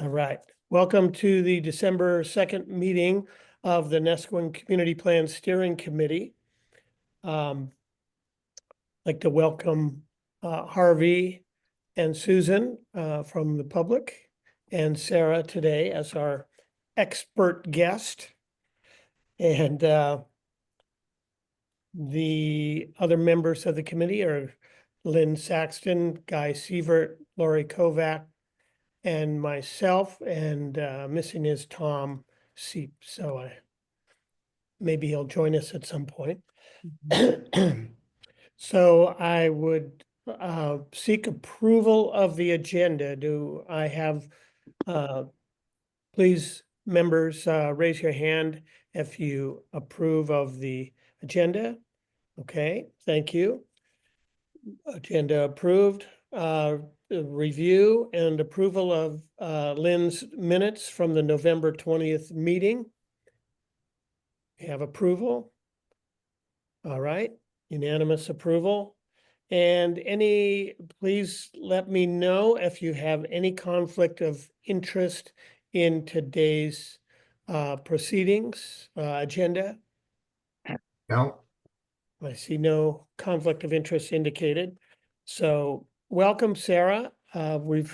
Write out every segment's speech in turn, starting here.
All right. Welcome to the December 2nd meeting of the Neskowin Community Plan Steering Committee. I'd like to welcome Harvey and Susan from the public, and Sarah today as our expert guest. And the other members of the committee are Lynn Saxton, Guy Sievert, Lori Kovac, and myself, and missing is Tom Seep. So maybe he'll join us at some point. So I would seek approval of the agenda. Do I have, please, members, raise your hand if you approve of the agenda. Okay, thank you. Agenda approved. Review and approval of Lynn's minutes from the November 20th meeting. We have approval. All right, unanimous approval. And please let me know if you have any conflict of interest in today's proceedings agenda. No. I see no conflict of interest indicated. So welcome, Sarah. We're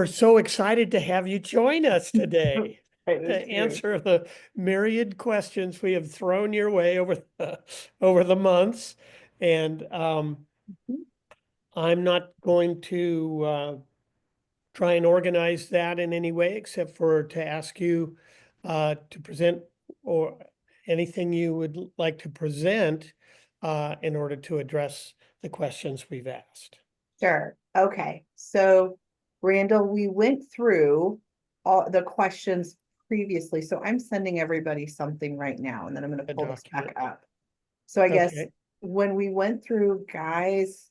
so excited to have you join us today to answer the myriad questions we have thrown your way over the months. And I'm not going to try and organize that in any way, except for to ask you to present or anything you would like to present in order to address the questions we've asked. Sure. Okay. So, Randall, we went through all the questions previously. So I'm sending everybody something right now, and then I'm going to pull this back up. So I guess when we went through Guy's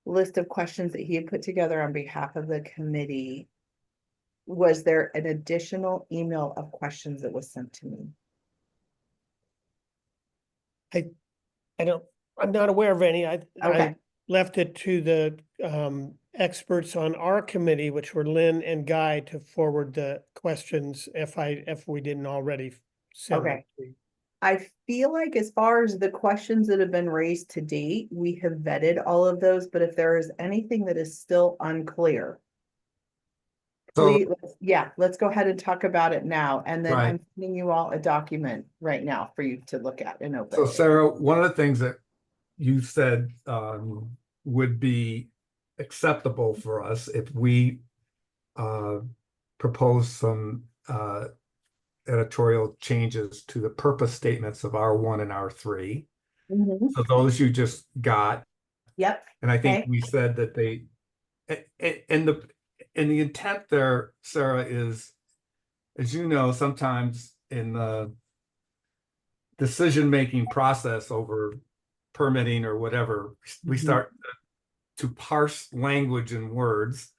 list of questions that he had put together on behalf of the committee, was there an additional email of questions that was sent to me? I'm not aware of any. I left it to the experts on our committee, which were Lynn and Guy, to forward the questions if we didn't already send them. I feel like as far as the questions that have been raised to date, we have vetted all of those, but if there is anything that is still unclear, please, let's go ahead and talk about it now. And then I'm sending you all a document right now for you to look at and open. So Sarah, one of the things that you said would be acceptable for us if we propose some editorial changes to the purpose statements of R1 and R3. So those you just got. Yep. And I think we said that and the intent there, Sarah, is, as you know, sometimes in the decision-making process over permitting or whatever, we start to parse language and words,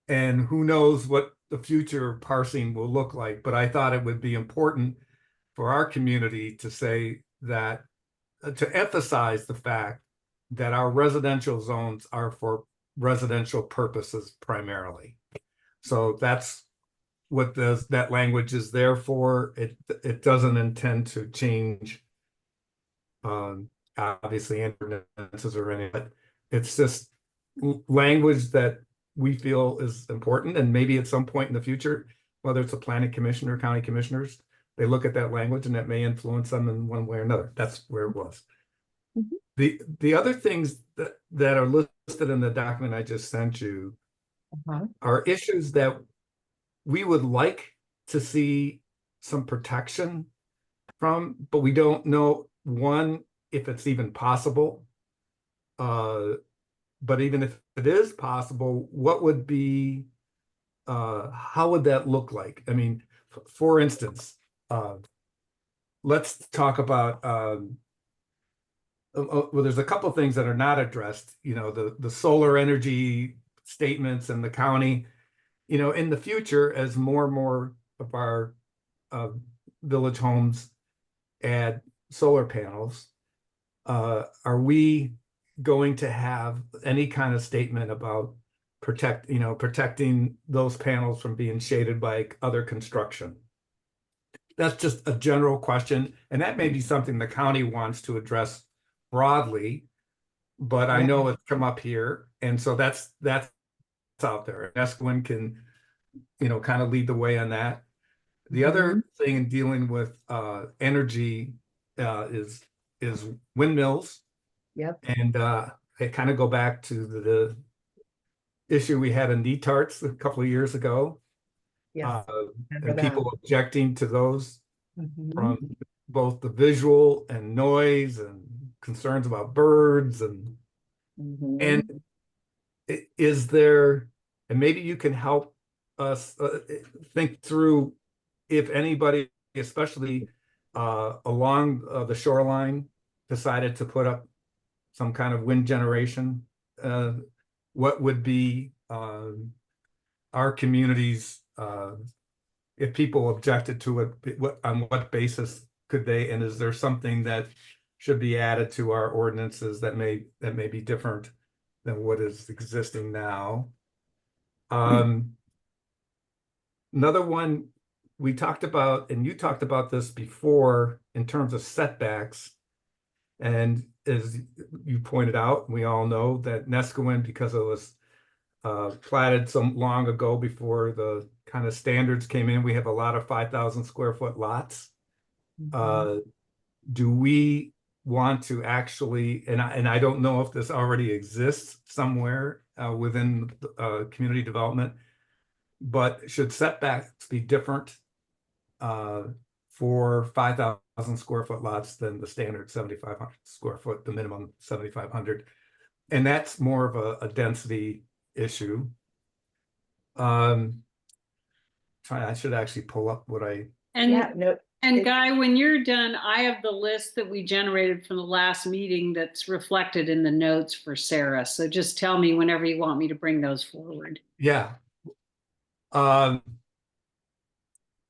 and who knows what the future parsing will look like. But I thought it would be important for our community to say that, to emphasize the fact that our residential zones are for residential purposes primarily. So that's what that language is there for. It doesn't intend to change obviously ordinances or anything, but it's just language that we feel is important, and maybe at some point in the future, whether it's a planning commission or county commissioners, they look at that language and that may influence them in one way or another. That's where it was. The other things that are listed in the document I just sent you are issues that we would like to see some protection from, but we don't know, one, if it's even possible. But even if it is possible, what would be, how would that look like? I mean, for instance, let's talk about, well, there's a couple of things that are not addressed, the solar energy statements in the county, in the future, as more and more of our village homes add solar panels, are we going to have any kind of statement about protecting those panels from being shaded by other construction. That's just a general question, and that may be something the county wants to address broadly, but I know it's come up here, and so that's out there. Neskowin can, kind of lead the way on that. The other thing in dealing with energy is windmills. Yep. And I kind of go back to the issue we had in Netarts a couple of years ago. Yes. And people objecting to those Mhm. from both the visual and noise and concerns about birds and Mhm. is there, and maybe you can help us think through if anybody, especially along the shoreline, decided to put up some kind of wind generation, what would be our communities, if people objected to it, on what basis could they, and is there something that should be added to our ordinances that may be different than what is existing now? Another one we talked about, and you talked about this before in terms of setbacks. And as you pointed out, we all know that Neskowin, because it was platted some long ago before the kind of standards came in, we have a lot of 5,000 square foot lots. Do we want to actually, and I don't know if this already exists somewhere within community development, but should setbacks be different for 5,000 square foot lots than the standard 7,500 square foot, the minimum 7,500? And that's more of a density issue. I should actually pull up what I. And Guy, when you're done, I have the list that we generated from the last meeting that's reflected in the notes for Sarah. So just tell me whenever you want me to bring those forward. Yeah. and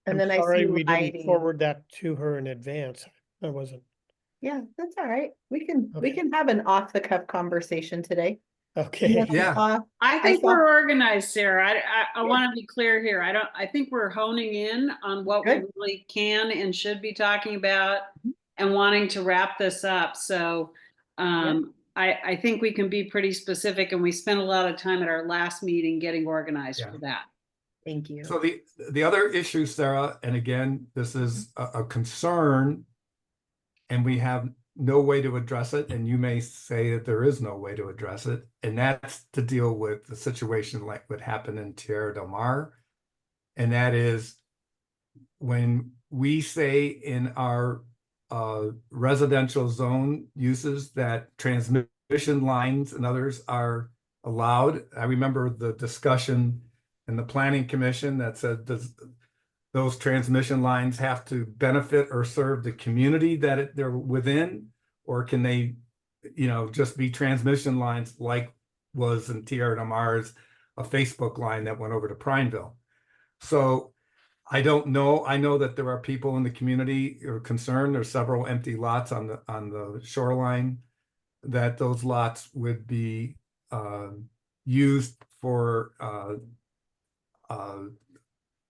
I'm then I sorry see we didn't lighting. forward that to her in advance. I wasn't. Yeah, that's all right. We can have an off the cuff conversation today. Okay. Yeah. I think saw- we're organized, Sarah. I want to be clear here. I think we're honing in on what we really can and should be talking about and wanting to wrap this up. So I think we can be pretty specific, and we spent a lot of time at our last meeting getting organized for that. Thank you. So the other issue, Sarah, and again, this is a concern, and we have no way to address it, and you may say that there is no way to address it, and that's to deal with the situation like what happened in Tierra del Mar. And that is when we say in our residential zone uses that transmission lines and others are allowed. I remember the discussion in the Planning Commission that said, those transmission lines have to benefit or serve the community that they're within, or can they, just be transmission lines like was in Tierra del Mar's, a Facebook line that went over to Prineville? So I don't know. I know that there are people in the community who are concerned. There's several empty lots on the shoreline, that those lots would be used for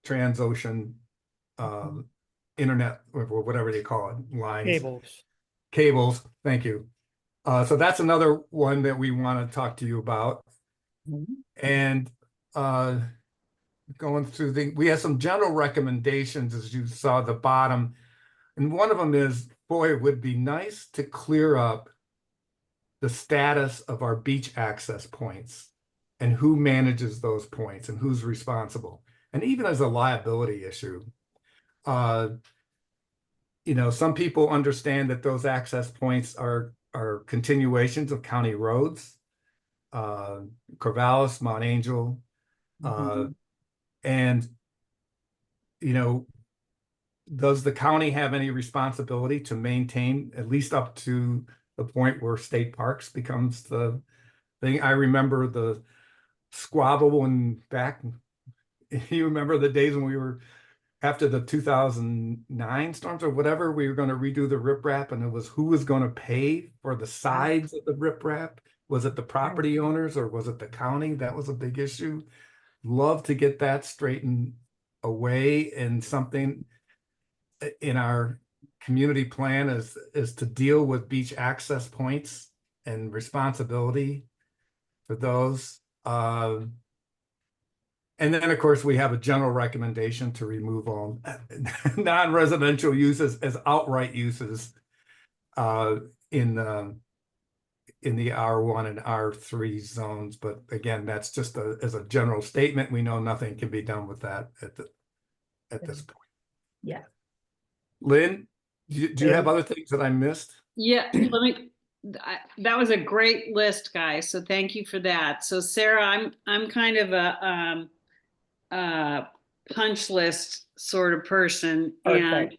transocean internet, or whatever they call it, lines. Cables, thank you. So that's another one that we want to talk to you about. And going through we have some general recommendations, as you saw at the bottom. And one of them is, boy, it would be nice to clear up the status of our beach access points and who manages those points and who's responsible. And even as a liability issue, some people understand that those access points are continuations of county roads, Corvallis, Mount Angel, and does the county have any responsibility to maintain, at least up to the point where state parks becomes the thing? I remember the squabble when back, you remember the days when we were, after the 2009 storms or whatever, we were going to redo the riprap, and it was who was going to pay for the sides of the riprap. Was it the property owners or was it the county? That was a big issue. Love to get that straightened away, and something in our community plan is to deal with beach access points and responsibility for those. And then, of course, we have a general recommendation to remove all non-residential uses as outright uses in the R1 and R3 zones. But again, that's just as a general statement. We know nothing can be done with that at this point. Yeah. Lynn, do you have other things that I missed? Yeah, that was a great list, guys. So thank you for that. So Sarah, I'm kind of a punch list sort of person, Perfect.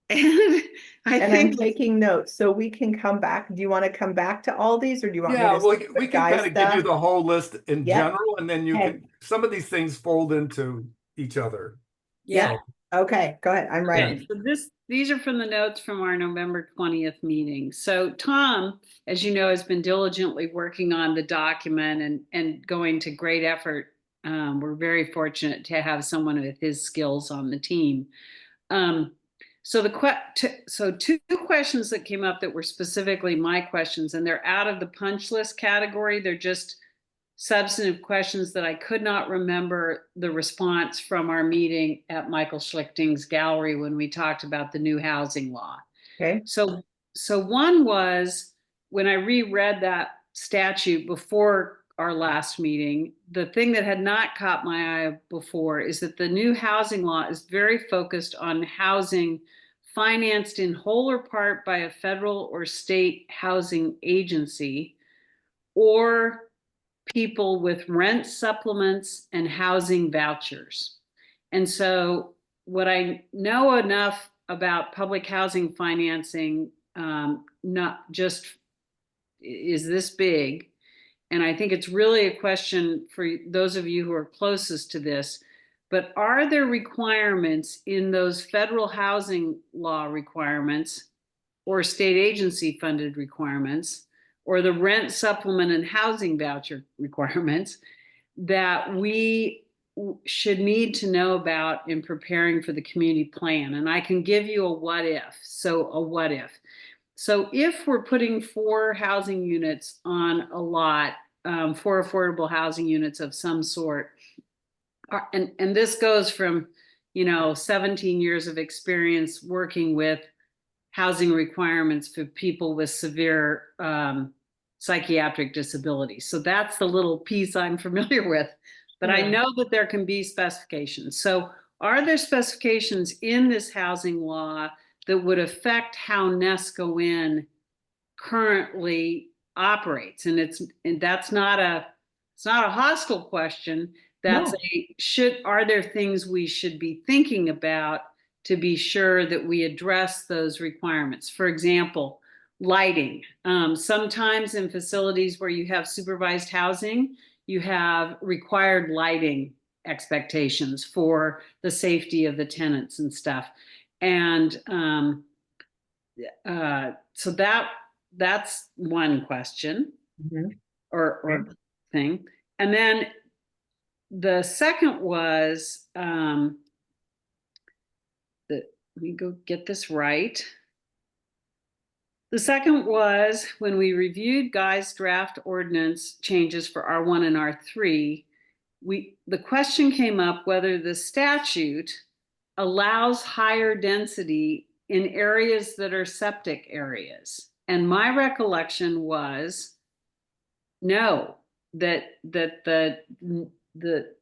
and I And think I'm taking notes, so we can come back. Do you want to come back to all these, or do you want me Yeah, to? well, stick we with can guy kind of give you stuff? the whole list in Yep. general, and then you Okay. can, some of these things fold into each other. yeah. Okay, go ahead. I'm ready. Okay, so these are from the notes from our November 20th meeting. So Tom, as you know, has been diligently working on the document and going to great effort. We're very fortunate to have someone with his skills on the team. So two questions that came up that were specifically my questions, and they're out of the punch list category. They're just substantive questions that I could not remember the response from our meeting at Michael Schlichting's gallery when we talked about the new housing law. Okay. So one was, when I reread that statute before our last meeting, the thing that had not caught my eye before is that the new housing law is very focused on housing financed in whole or part by a federal or state housing agency, or people with rent supplements and housing vouchers. And so what I know enough about public housing financing, not just is this big, and I think it's really a question for those of you who are closest to this, but are there requirements in those federal housing law requirements or state agency funded requirements or the rent supplement and housing voucher requirements that we should need to know about in preparing for the community plan? And I can give you a what if. So a what if. So if we're putting 4 housing units on a lot, 4 affordable housing units of some sort, and this goes from, 17 years of experience working with housing requirements for people with severe psychiatric disabilities. So that's the little piece I'm familiar with, but I know that there can be specifications. So are there specifications in this housing law that would affect how Neskowin currently operates? And that's not a hostile question. That's are there things we should be thinking about to be sure that we address those requirements? For example, lighting. Sometimes in facilities where you have supervised housing, you have required lighting expectations for the safety of the tenants and stuff. And so that's one question or thing. And then the second was, let me go get this right. The second was, when we reviewed Guy's draft ordinance changes for R1 and R3, the question came up whether the statute allows higher density in areas that are septic areas. And my recollection was no, that the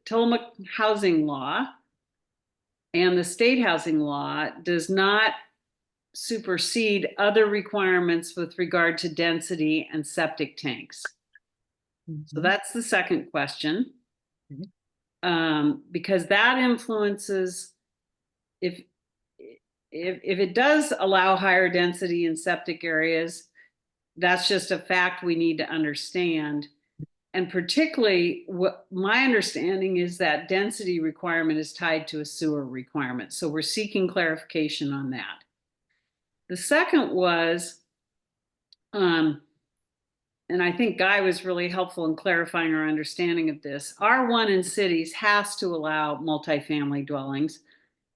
Tillamook housing law and the state housing law does not supersede other requirements with regard to density and septic tanks. So that's the second question. Because that influences, if it does allow higher density in septic areas, that's just a fact we need to understand. And particularly, what my understanding is that density requirement is tied to a sewer requirement. So we're seeking clarification on that. The second was, and and I think Guy was really helpful in clarifying our understanding of this. R1 in cities has to allow multifamily dwellings.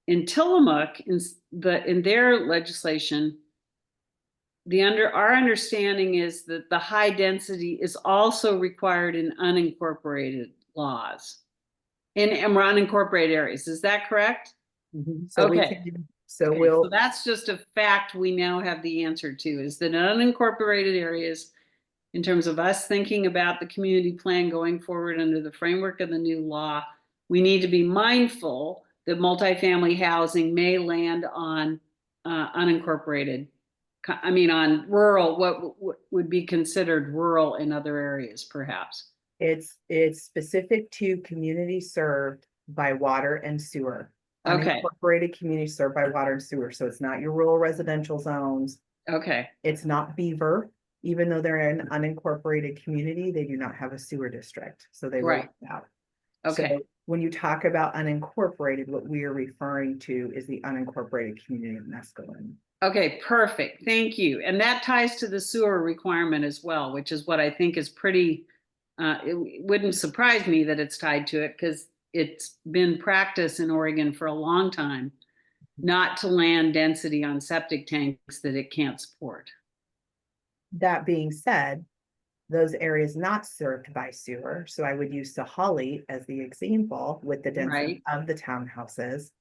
In Tillamook, in their legislation, our understanding is that the high density is also required in unincorporated laws, in unincorporated areas. Is that correct? So we Okay. can, so Okay, we'll, so that's just a fact we now have the answer to, is that in unincorporated areas, in terms of us thinking about the community plan going forward under the framework of the new law, we need to be mindful that multifamily housing may land on unincorporated, on rural, what would be considered rural in other areas, perhaps. it's specific to community served by water and sewer. Okay. Unincorporated community served by water and sewer. So it's not your rural residential zones. Okay. It's not Beaver, even though they're an unincorporated community, they do not have a sewer district. So they were Right. left out. Okay. So when you talk about unincorporated, what we are referring to is the unincorporated community of Neskowin. Okay, perfect. Thank you. And that ties to the sewer requirement as well, which is what I think is pretty, it wouldn't surprise me that it's tied to it, because it's been practice in Oregon for a long time not to land density on septic tanks that it can't support. That being said, those areas not served by sewer, so I would use Sahali as the example with the density of the townhouses.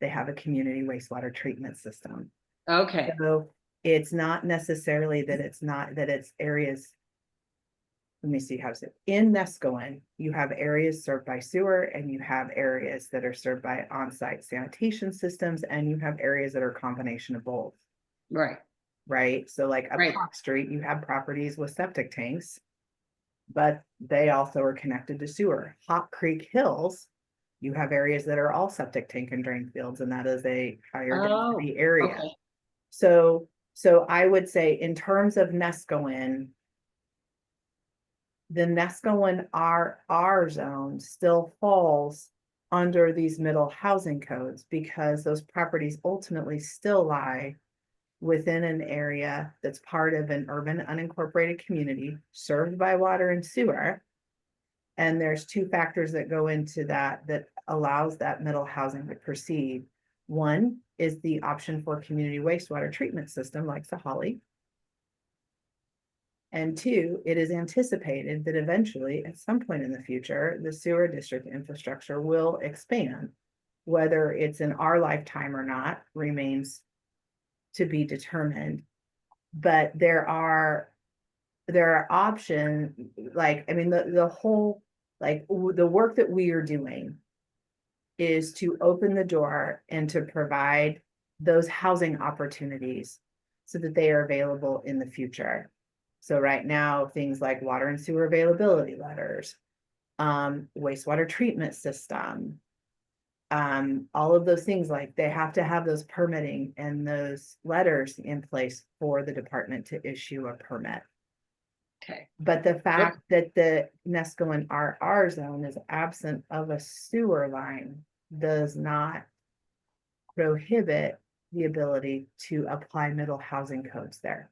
They have a community wastewater treatment system. Okay. So it's not necessarily that it's areas. Let me see how to say it. In Neskowin, you have areas served by sewer, and you have areas that are served by on-site sanitation systems, and you have areas that are a combination of both. Right. Right? So like up Park Street, you have properties with septic tanks, but they also are connected to sewer. Hop Creek Hills, you have areas that are all septic tank and drain fields, and that is a higher density area. Okay. So I would say in terms of Neskowin, the Neskowin R zone still falls under these middle housing codes, because those properties ultimately still lie within an area that's part of an urban unincorporated community served by water and sewer. And there's two factors that go into that allows that middle housing to proceed. One is the option for community wastewater treatment system like Sahali. And two, it is anticipated that eventually, at some point in the future, the sewer district infrastructure will expand. Whether it's in our lifetime or not remains to be determined. But there are options, like, I mean, the whole, like, the work that we are doing is to open the door and to provide those housing opportunities so that they are available in the future. So right now, things like water and sewer availability letters, wastewater treatment system, all of those things, like they have to have those permitting and those letters in place for the department to issue a permit. Okay. But the fact that the Neskowin RR zone is absent of a sewer line does not prohibit the ability to apply middle housing codes there.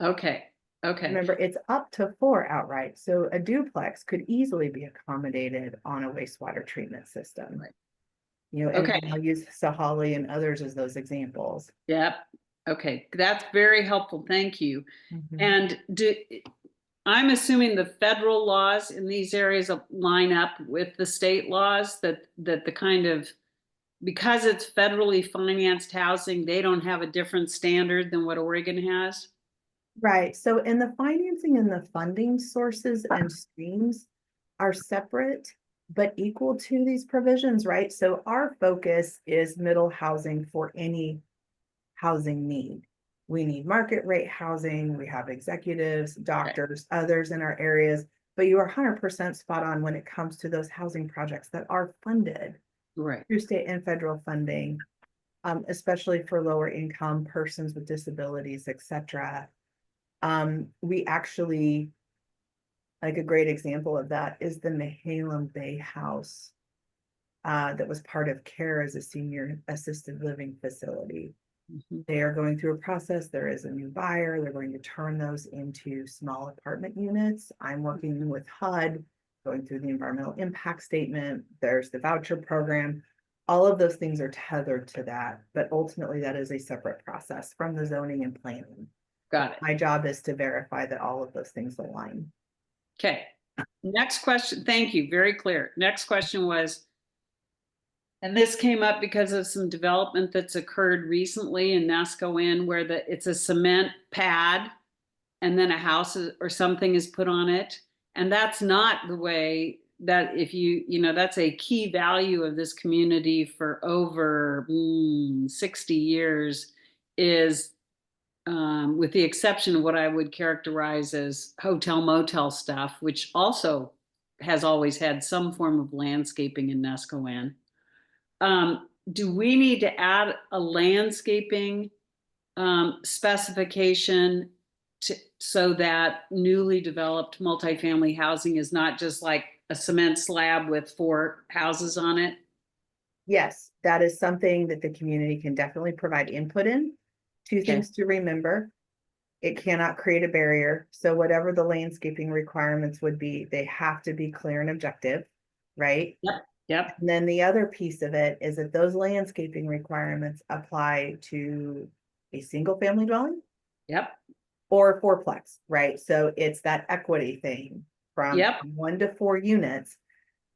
Okay. Okay. Remember, it's up to 4 outright, so a duplex could easily be accommodated on a wastewater treatment system. Right. You know, and I'll use Sahali and others as those examples. Yep. Okay, that's very helpful. Thank you. And I'm assuming the federal laws in these areas line up with the state laws, that the kind of, because it's federally financed housing, they don't have a different standard than what Oregon has. Right. So in the financing and the funding sources and streams are separate but equal to these provisions, right? So our focus is middle housing for any housing need. We need market rate housing. We have executives, doctors, others in our areas, but you are 100% spot on when it comes to those housing projects that are funded through state and federal funding, especially for lower income persons with disabilities, etc. We actually, like a great example of that is the Nehalem Bay House that was part of CARE as a senior assisted living facility. Mhm. They are going through a process. There is a new buyer. They're going to turn those into small apartment units. I'm working with HUD, going through the environmental impact statement. There's the voucher program. All of those things are tethered to that, but ultimately that is a separate process from the zoning and planning. Got it. My job is to verify that all of those things align. Okay. Next question. Thank you. Very clear. Next question was, and this came up because of some development that's occurred recently in Neskowin where it's a cement pad and then a house or something is put on it. And that's not the way that that's a key value of this community for over 60 years is with the exception of what I would characterize as hotel motel stuff, which also has always had some form of landscaping in Neskowin. Do we need to add a landscaping specification so that newly developed multifamily housing is not just like a cement slab with 4 houses on it? Yes, that is something that the community can definitely provide input in. Two things to remember. It cannot create a barrier. So whatever the landscaping requirements would be, they have to be clear and objective, right? Yep. And then the other piece of it is that those landscaping requirements apply to a single family dwelling Yep. or a fourplex, right? So it's that equity thing from Yep. 1 to 4 units.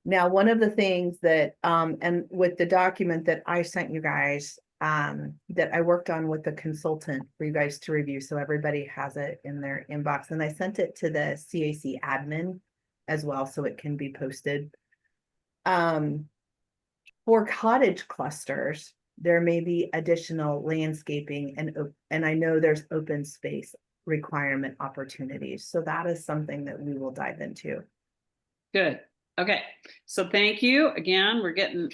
Now, one of the things that, and with the document that I sent you guys, that I worked on with the consultant for you guys to review, so everybody has it in their inbox, and I sent it to the CAC admin as well, so it can be posted. For cottage clusters, there may be additional landscaping and I know there's open space requirement opportunities. So that is something that we will dive into. Good. Okay. So thank you again. We're getting.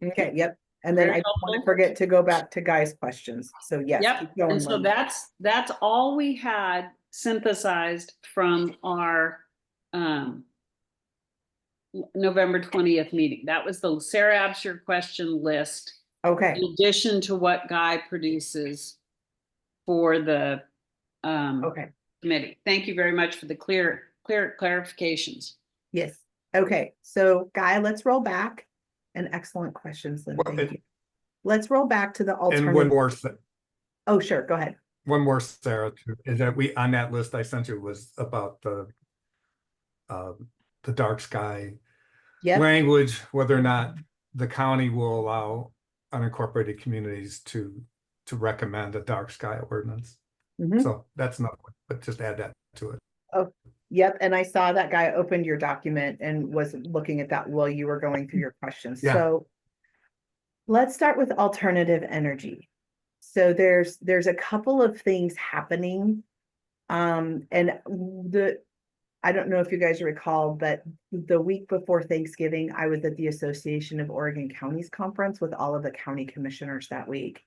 Okay. Yep. And then Very I don't want to helpful. forget to go back to Guy's questions. So yes, Yep. keep going, And so Linda. that's all we had synthesized from our November 20th meeting. That was the Sarah Absher question list. Okay. In addition to what Guy produces for the Okay. committee. Thank you very much for the clear clarifications. Yes. Okay. So Guy, let's roll back. And excellent questions, Lynn. Well, Thank you. Let's roll back to the And alternative. Oh, sure. Go ahead. one more, Sarah, too, is that on that list I sent you was about the dark sky Yep. language, whether or not the county will allow unincorporated communities to recommend a dark sky ordinance. Mhm. So that's not, but just add that to it. Oh, yep. And I saw that Guy opened your document and was looking at that while you were going through your questions. Yeah. So let's start with alternative energy. So there's a couple of things happening. And I don't know if you guys recall, but the week before Thanksgiving, I was at the Association of Oregon Counties Conference with all of the county commissioners that week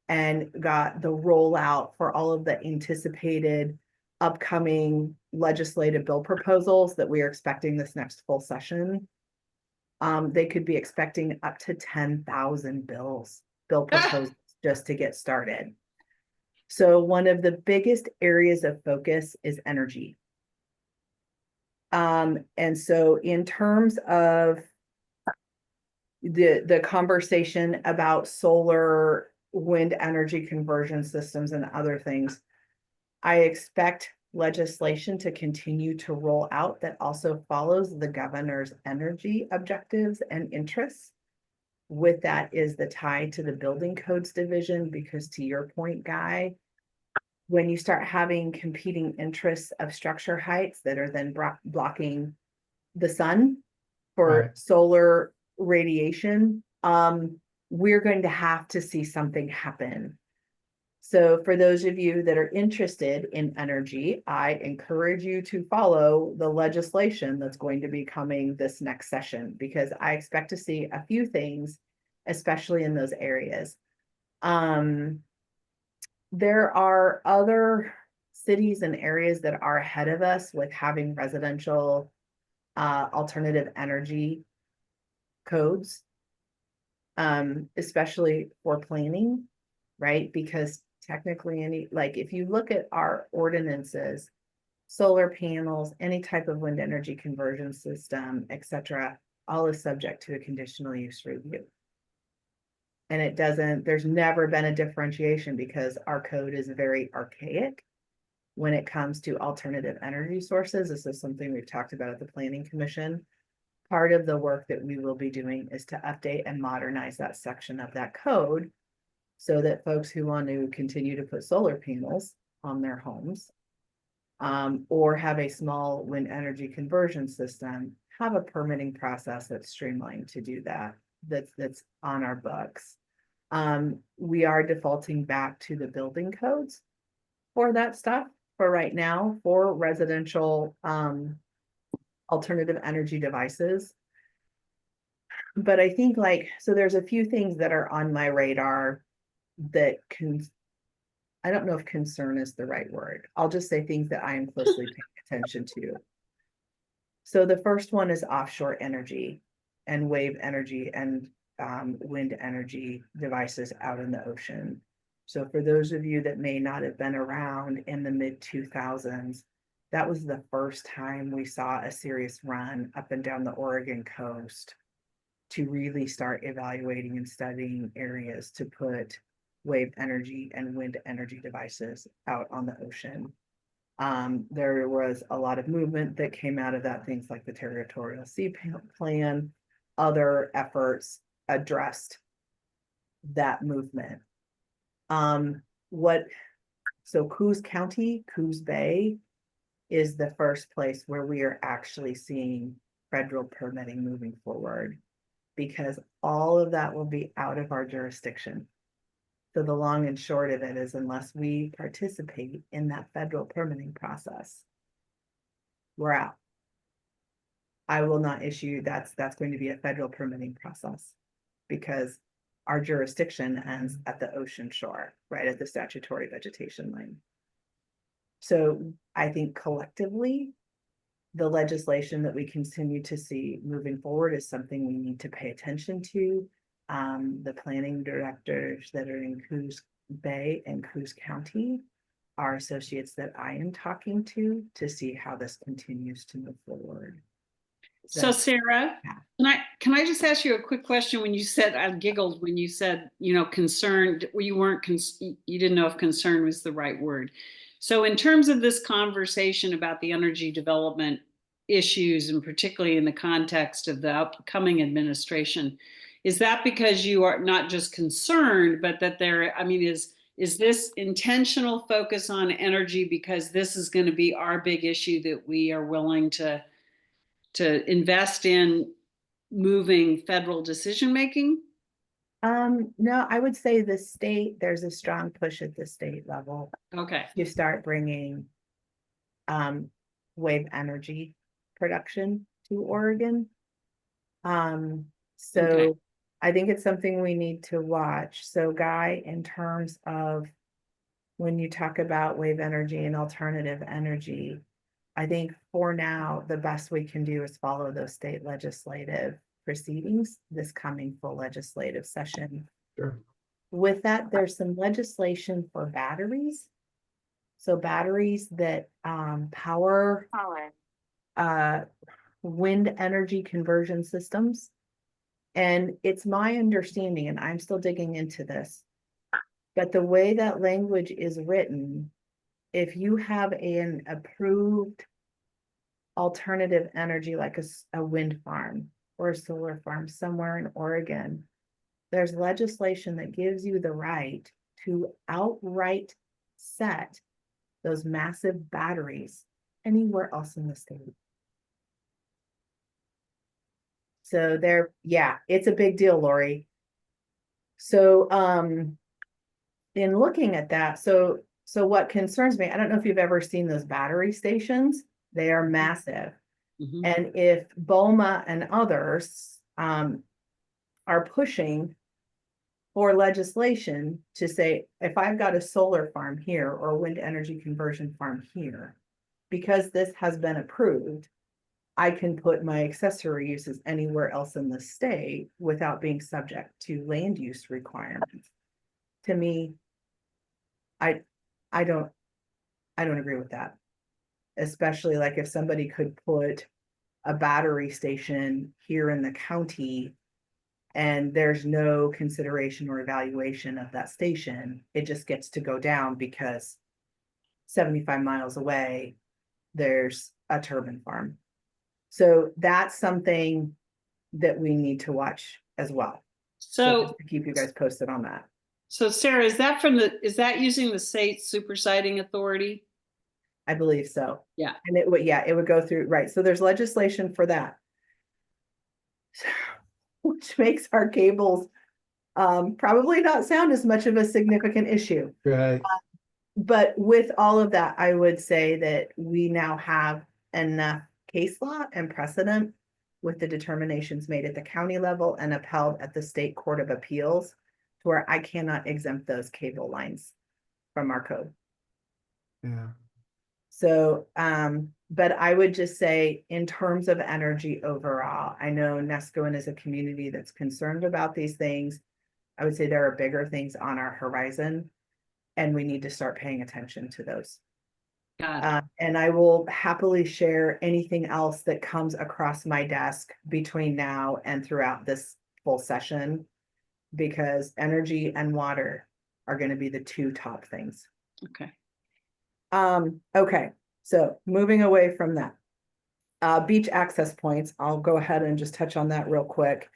and got the rollout for all of the anticipated upcoming legislative bill proposals that we are expecting this next full session. They could be expecting up to 10,000 bill proposals just to get started. So one of the biggest areas of focus is energy. And so in terms of the conversation about solar, wind energy conversion systems and other things, I expect legislation to continue to roll out that also follows the governor's energy objectives and interests. With that is the tie to the building codes division, because to your point, Guy, when you start having competing interests of structure heights that are then blocking the sun for Right. solar radiation, we're going to have to see something happen. So for those of you that are interested in energy, I encourage you to follow the legislation that's going to be coming this next session, because I expect to see a few things, especially in those areas. There are other cities and areas that are ahead of us with having residential alternative energy codes, especially for planning. right? Because technically like if you look at our ordinances, solar panels, any type of wind energy conversion system, etc., all is subject to a conditional use review. And there's never been a differentiation because our code is very archaic when it comes to alternative energy sources. This is something we've talked about at the Planning Commission. Part of the work that we will be doing is to update and modernize that section of that code so that folks who want to continue to put solar panels on their homes or have a small wind energy conversion system, have a permitting process that's streamlined to do that, that's on our books. We are defaulting back to the building codes for that stuff for right now for residential alternative energy devices. But I think so there's a few things that are on my radar that I don't know if concern is the right word. I'll just say things that I am closely paying attention to. So the first one is offshore energy and wave energy and wind energy devices out in the ocean. So for those of you that may not have been around in the mid-2000s, that was the first time we saw a serious run up and down the Oregon coast to really start evaluating and studying areas to put wave energy and wind energy devices out on the ocean. There was a lot of movement that came out of that, things like the Territorial Sea Plan, other efforts addressed that movement. So Coos County, Coos Bay is the first place where we are actually seeing federal permitting moving forward, because all of that will be out of our jurisdiction. So the long and short of it is, unless we participate in that federal permitting process, we're out. I will not issue, that's going to be a federal permitting process because our jurisdiction ends at the ocean shore, right at the statutory vegetation line. So I think collectively, the legislation that we continue to see moving forward is something we need to pay attention to. The planning directors that are in Coos Bay and Coos County are associates that I am talking to see how this continues to move forward. So Sarah, can I just ask you a quick question? When you said, I giggled when you said, concerned, you didn't know if concern was the right word. So in terms of this conversation about the energy development issues, and particularly in the context of the upcoming administration, is that because you are not just concerned, but that is this intentional focus on energy because this is going to be our big issue that we are willing to invest in moving federal decision-making? No, I would say the state, there's a strong push at the state level. Okay. You start bringing wave energy production to Oregon. So okay. I think it's something we need to watch. So Guy, in terms of when you talk about wave energy and alternative energy, I think for now, the best we can do is follow those state legislative proceedings this coming full legislative session. Sure. With that, there's some legislation for batteries. So batteries that power wind energy conversion systems. And it's my understanding, and I'm still digging into this, but the way that language is written, if you have an approved alternative energy, like a wind farm or a solar farm somewhere in Oregon, there's legislation that gives you the right to outright set those massive batteries anywhere else in the state. So it's a big deal, Lori. So in looking at that, so what concerns me, I don't know if you've ever seen those battery stations. They are massive. Mm-hmm. And if BOMA and others are pushing for legislation to say, if I've got a solar farm here or a wind energy conversion farm here, because this has been approved, I can put my accessory uses anywhere else in the state without being subject to land use requirements. To me, I don't agree with that. Especially like if somebody could put a battery station here in the county and there's no consideration or evaluation of that station, it just gets to go down because 75 miles away, there's a turbine farm. So that's something that we need to watch as well. So just So, to keep you guys posted on that. so Sarah, is that using the state supersiding authority? I believe so. Yeah. And it would go through, right. So there's legislation for that. Which makes our cables probably not sound as much of a significant issue. Right. But with all of that, I would say that we now have enough case law and precedent with the determinations made at the county level and upheld at the State Court of Appeals to where I cannot exempt those cable lines from our code. Yeah. So, but I would just say in terms of energy overall, I know Neskowin is a community that's concerned about these things. I would say there are bigger things on our horizon and we need to start paying attention to those. Got it. And I will happily share anything else that comes across my desk between now and throughout this full session, because energy and water are going to be the two top things. Okay. Okay, so moving away from that. Beach access points, I'll go ahead and just touch on that real quick.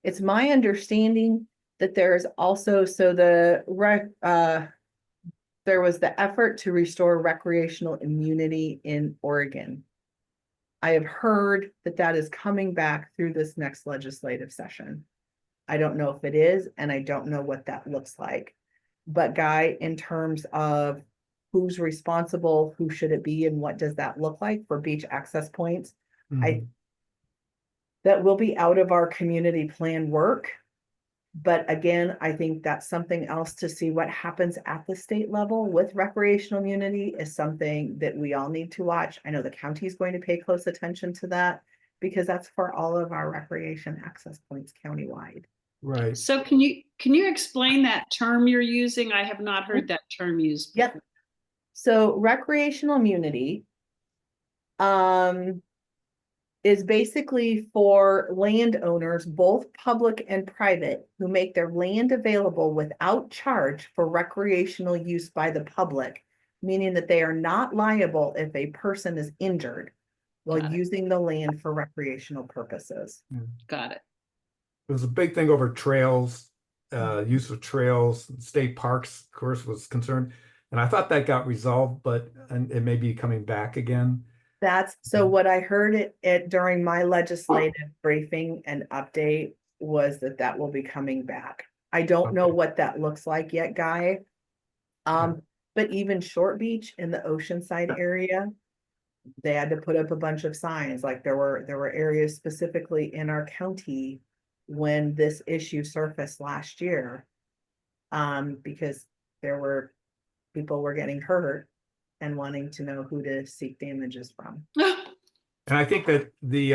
It's my understanding that there is also, there was the effort to restore recreational immunity in Oregon. I have heard that that is coming back through this next legislative session. I don't know if it is, and I don't know what that looks like. But Guy, in terms of who's responsible, who should it be, and what does that look like for beach access points? That will be out of our community plan work. But again, I think that's something else to see what happens at the state level with recreational immunity is something that we all need to watch. I know the county is going to pay close attention to that because that's for all of our recreation access points countywide. Right. So can you explain that term you're using? I have not heard that term used before. Yep. So recreational immunity is basically for landowners, both public and private, who make their land available without charge for recreational use by the public, meaning that they are not liable if a person is injured while Got it. using the land for recreational purposes. Got it. It was a big thing over trails, use of trails, state parks, of course, was concerned. And I thought that got resolved, but it may be coming back again. That's so what I heard it during my legislative briefing and update was that will be coming back. I don't know what that looks like yet, Guy. But even Short Beach in the Oceanside area, they had to put up a bunch of signs. Like there were areas specifically in our county when this issue surfaced last year, because people were getting hurt and wanting to know who to seek damages from. And I think that the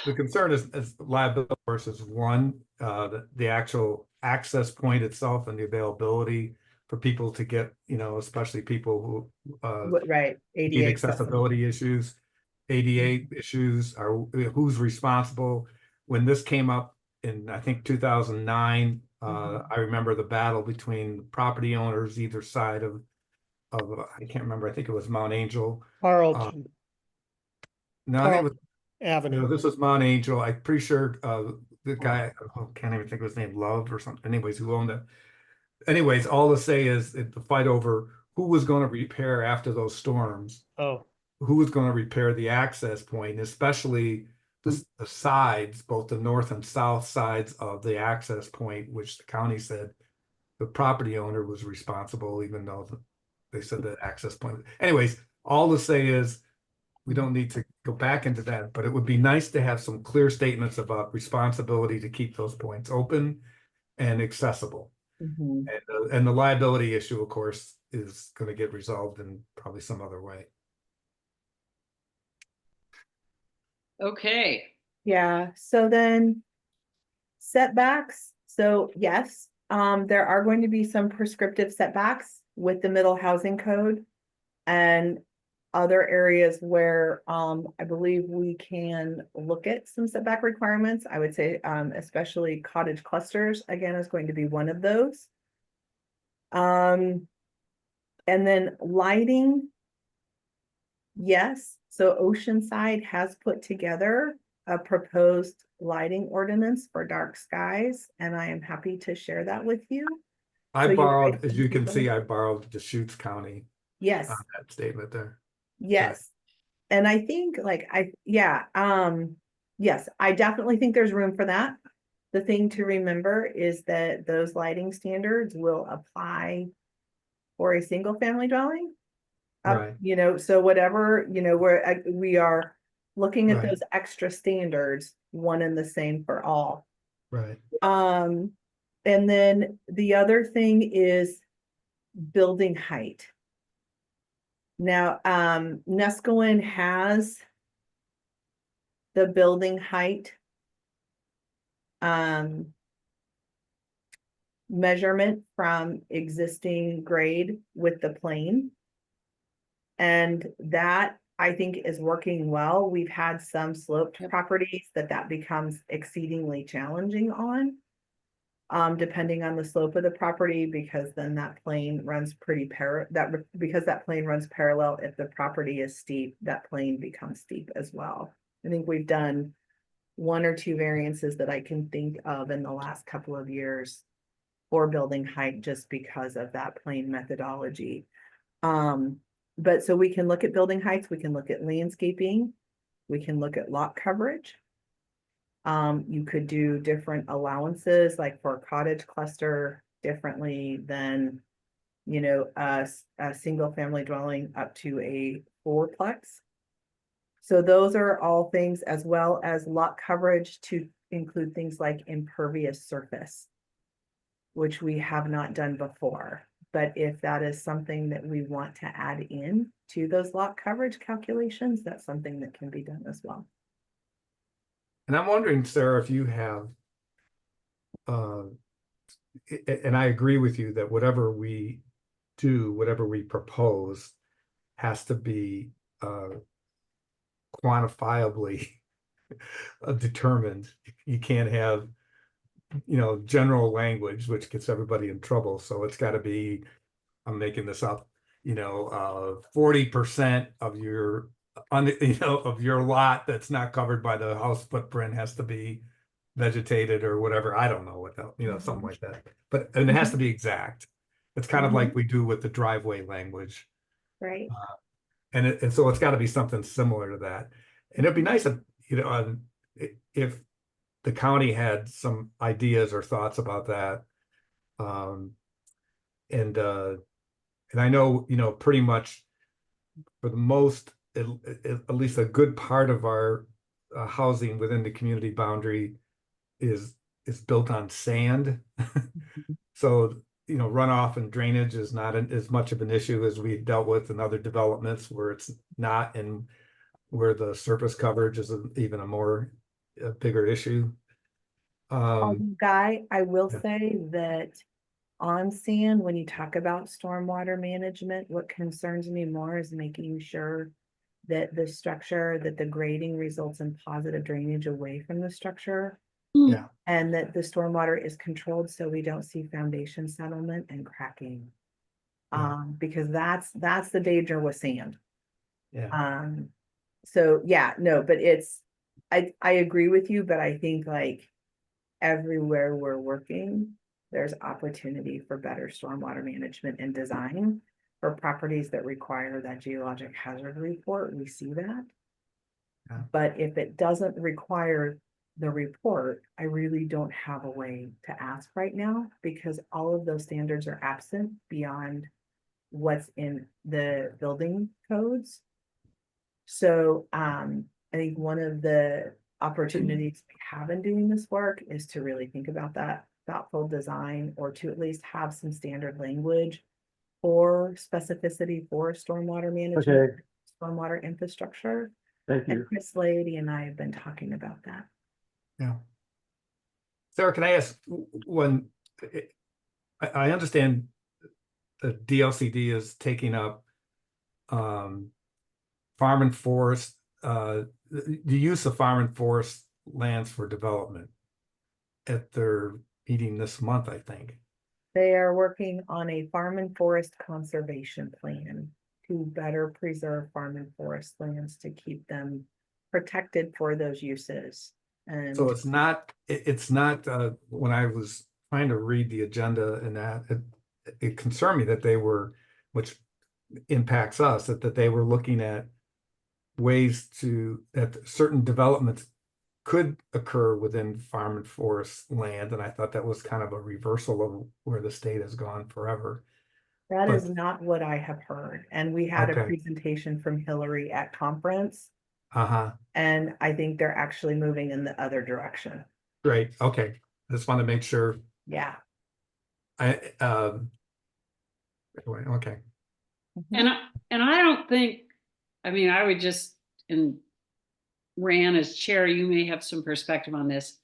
concern is liability versus one, the actual access point itself and the availability for people to get, especially people who Right, need ADA accessibility issues, ADA issues, are who's responsible. When this came up in, I think, 2009, I remember the battle between property owners either side of I can't remember. I think it was Mount Angel. Carlton No, I think it was Avenue. this was Mount Angel. I'm pretty sure the guy, can't even think of his name, Love or something. Anyways, who owned it? Anyways, all to say is the fight over who was going to repair after those storms. Oh, Who was going to repair the access point, especially the sides, both the north and south sides of the access point, which the county said the property owner was responsible, even though they said the access point. Anyways, all to say is we don't need to go back into that, but it would be nice to have some clear statements about responsibility to keep those points open and accessible. And the liability issue, of course, is going to get resolved in probably some other way. Okay. Yeah, so then setbacks. So yes, there are going to be some prescriptive setbacks with the middle housing code. And other areas where I believe we can look at some setback requirements. I would say especially cottage clusters, again, is going to be one of those. And then lighting. Yes, so Oceanside has put together a proposed lighting ordinance for dark skies, and I am happy to share that with you. I So you borrowed, guys as you can can take a see, look. I borrowed Deschutes County Yes, on that statement there. yes. And I think like yes, I definitely think there's room for that. The thing to remember is that those lighting standards will apply for a single family dwelling. Right. You know, so whatever, you know, we are looking at Right. those extra standards, one and the same for all. Right. And then the other thing is building height. Now, Neskowin has the building height measurement from existing grade with the plane. And that I think is working well. We've had some sloped properties that becomes exceedingly challenging on. Depending on the slope of the property, because then that plane runs because that plane runs parallel. If the property is steep, that plane becomes steep as well. I think we've done 1 or 2 variances that I can think of in the last couple of years for building height just because of that plane methodology. But so we can look at building heights, we can look at landscaping, we can look at lot coverage. You could do different allowances, like for a cottage cluster differently than, you know, a single family dwelling up to a 4-plex. So those are all things, as well as lot coverage to include things like impervious surface, which we have not done before. But if that is something that we want to add in to those lot coverage calculations, that's something that can be done as well. And I'm wondering, Sarah, if you have, and I agree with you that whatever we do, whatever we propose has to be quantifiably determined. You can't have, you know, general language, which gets everybody in trouble. So it's got to be, I'm making this up, you know, 40% of your, you know, of your lot that's not covered by the house footprint has to be vegetated or whatever. I don't know what that, you know, something like that. But and it has to be exact. It's kind of like we do with the driveway language. Right. And so it's got to be something similar to that. And it'd be nice if, you know, if the county had some ideas or thoughts about that. And I know, you know, pretty much for the most, at least a good part of our housing within the community boundary is built on sand. So, you know, runoff and drainage is not as much of an issue as we dealt with in other developments where it's not, and where the surface coverage is even a bigger issue. Guy, I will Yeah. say that on sand, when you talk about stormwater management, what concerns me more is making sure that the structure, that the grading results in positive drainage away from the structure. Yeah. And that the stormwater is controlled so we don't see foundation settlement and cracking. Yeah. Because that's the danger with sand. Yeah. So yeah, no, but I agree with you, but I think like everywhere we're working, there's opportunity for better stormwater management and design for properties that require that geologic hazard report. We see that. Yeah. But if it doesn't require the report, I really don't have a way to ask right now, because all of those standards are absent beyond what's in the building codes. So I think one of the opportunities we have in doing this work is to really think about that thoughtful design, or to at least have some standard language for specificity for stormwater management, stormwater infrastructure. Thank And you. Chris Lady and I have been talking about that. Yeah. Sarah, can I ask one? I understand DLCD is taking up farm and forest, the use of farm and forest lands for development at their meeting this month, I think. They are working on a farm and forest conservation plan to better preserve farm and forest lands to keep them protected for those uses. And So it's not, when I was trying to read the agenda and that, it concerned me that they were, which impacts us, that they were looking at ways that certain developments could occur within farm and forest land. And I thought that was kind of a reversal of where the state has gone forever. that but- is not what I have heard. And we had a Okay. presentation from Hillary at conference, Uh-huh, and I think they're actually moving in the other direction. great, okay. I just want to make sure Yeah. Okay, And I don't think, I mean, I would just, and Ran as chair, you may have some perspective on this.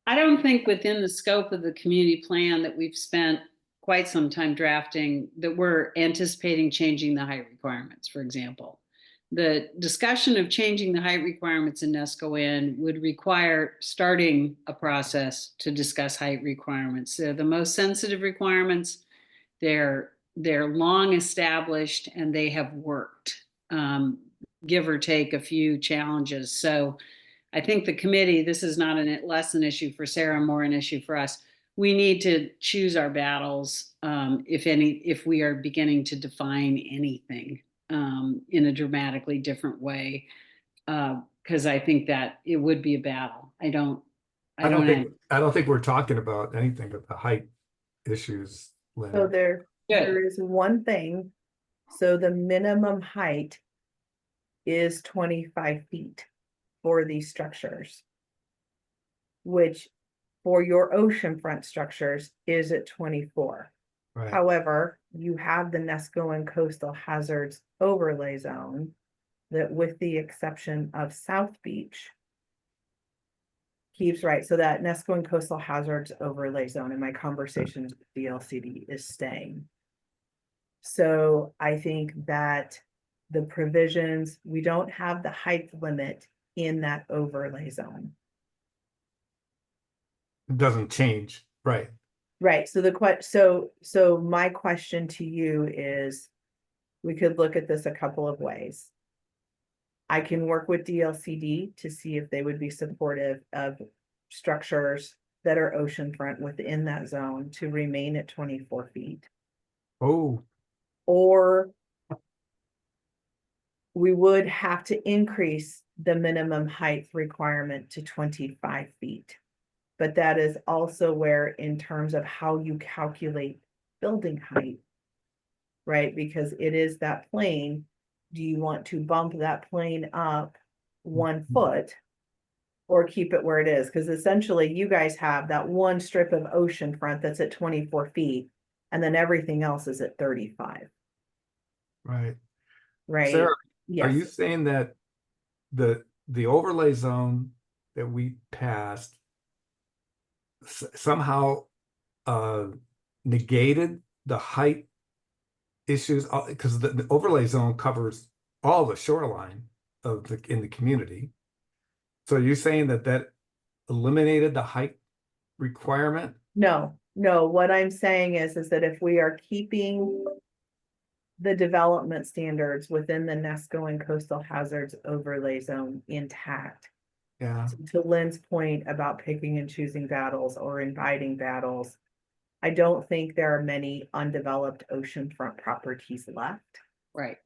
I don't think within the scope of the community plan that we've spent quite some time drafting that we're anticipating changing the height requirements, for example. The discussion of changing the height requirements in Neskowin would require starting a process to discuss height requirements. They're the most sensitive requirements. They're long established and they have worked, give or take a few challenges. So I think the committee, this is not less an issue for Sarah, more an issue for us. We need to choose our battles, if we are beginning to define anything in a dramatically different way, because I think that it would be a battle. I don't think we're talking about anything but the height issues, So Lynn. there is one thing. So the minimum height is 25 feet for these structures, which for your oceanfront structures is at 24. Right, However, you have the Neskowin Coastal Hazards Overlay Zone that, with the exception of South Beach, keeps right. So that Neskowin Coastal Hazards Overlay Zone in my conversations with DLCD is staying. So I think that the provisions, we don't have the height limit in that overlay zone. it doesn't change, right, Right, so my question to you is, we could look at this a couple of ways. I can work with DLCD to see if they would be supportive of structures that are oceanfront within that zone to remain at 24 feet. oh, Or we would have to increase the minimum height requirement to 25 feet. But that is also where, in terms of how you calculate building height, right? Because it is that plane. Do you want to bump that plane up 1 foot or keep it where it is? Because essentially you guys have that one strip of ocean front that's at 24 feet and then everything else is at 35, right. right? Sarah, Yes. are you saying that the overlay zone that we passed somehow negated the height issues? Because the overlay zone covers all the shoreline in the community. So you're saying that eliminated the height requirement? No, what I'm saying is that if we are keeping the development standards within the Neskowin Coastal Hazards Overlay Zone intact, Yeah, to Lynn's point about picking and choosing battles or inviting battles, I don't think there are many undeveloped oceanfront properties left, right.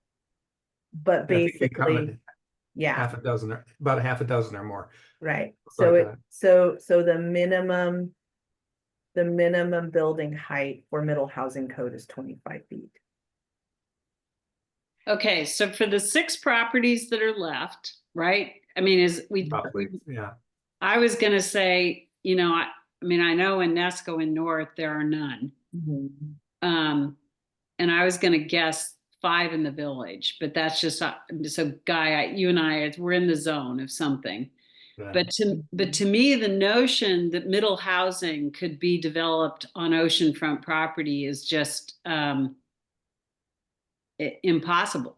but I think we basically, counted yeah, about a half a dozen or more. right. Like So the minimum building height for middle housing code is 25 feet. Okay, so for the 6 properties that are left, right? I mean, Roughly, yeah. I was gonna say, I mean, I know in Neskowin North, there are none. And I was gonna guess 5 in the village, but that's just, so Guy, you and I, we're in the zone of something. Right. But to me, the notion that middle housing could be developed on oceanfront property is just, impossible.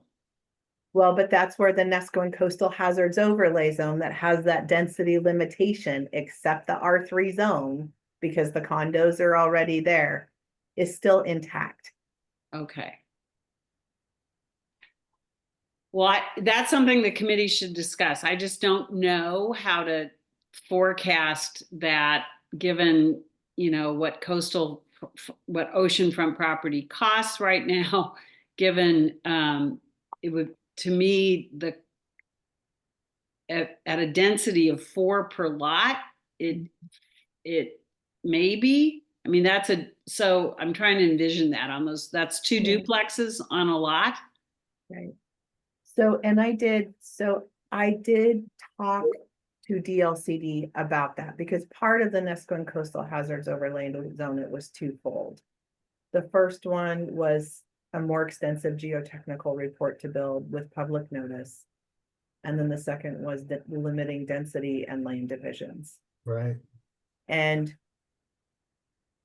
Well, but that's where the Neskowin Coastal Hazards Overlay Zone that has that density limitation, except the R3 zone, because the condos are already there, is still intact. Okay. Well, that's something the committee should discuss. I just don't know how to forecast that, given, you know, what oceanfront property costs right now, given, it would, to me, at a density of 4 per lot, it maybe, I mean, so I'm trying to envision that on those, that's 2 Yeah. duplexes on a lot. Right. So, and I did talk to DLCD about that, because part of the Neskowin Coastal Hazards Overlay Zone, it was twofold. The first one was a more extensive geotechnical report to build with public notice. And then the second was limiting density and lane divisions. Right. And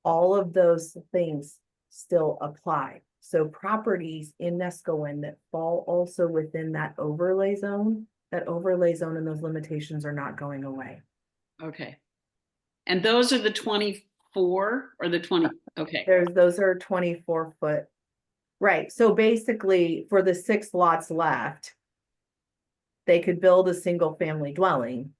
all of those things still apply. So properties in Neskowin that fall also within that overlay zone and those limitations are not going away. Okay. And those are the 24 or the 20? Okay. Those are 24-foot. Right. So basically, for the 6 lots left, they could build a single family dwelling.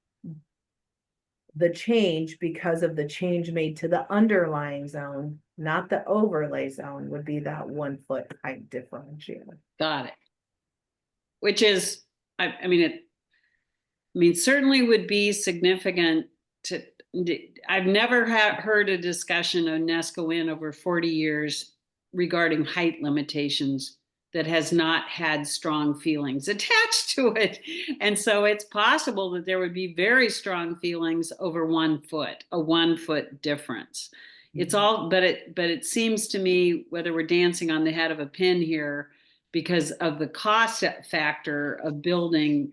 The change, because of the change made to the underlying zone, not the overlay zone, would be that 1-foot height differential. Got it. Which is, I mean, certainly would be significant to, I've never heard a discussion of Neskowin over 40 years regarding height limitations that has not had strong feelings attached to it. And so it's possible that there would be very strong feelings over 1 foot, a 1 foot difference. It's all, but it seems to me, whether we're dancing on the head of a pin here because of the cost factor of building,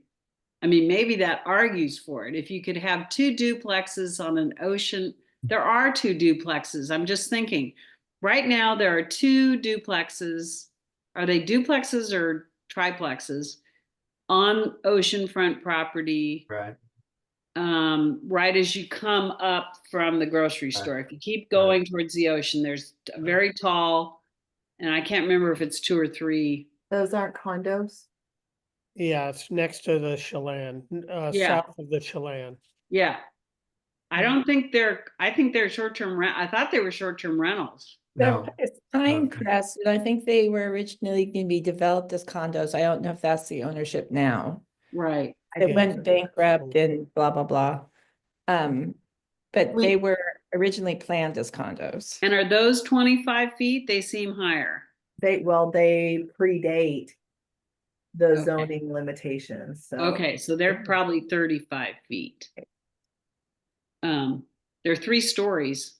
I mean, maybe that argues for it. If you could have 2 duplexes on an ocean, there are 2 duplexes. I'm just thinking, right now there are 2 duplexes. Are they duplexes or triplexes on oceanfront property? Right. Right as you come up from the grocery store. If you keep going towards the ocean, there's a very tall, and I can't remember if it's 2 or 3. Those aren't condos? Yeah, it's next to the Chelan, Yeah. south of the Chelan. Yeah. I don't think I think they're short-term I thought they were short-term rentals. No. It's Pine Okay. Crest, and I think they were originally going to be developed as condos. I don't know if that's the ownership now. Right. It Yeah. went bankrupt and blah, blah, blah. But they were originally planned as condos. And are those 25 feet? They seem higher. They predate the Okay. zoning limitations, so. Okay, so they're probably 35 feet. They're 3 stories.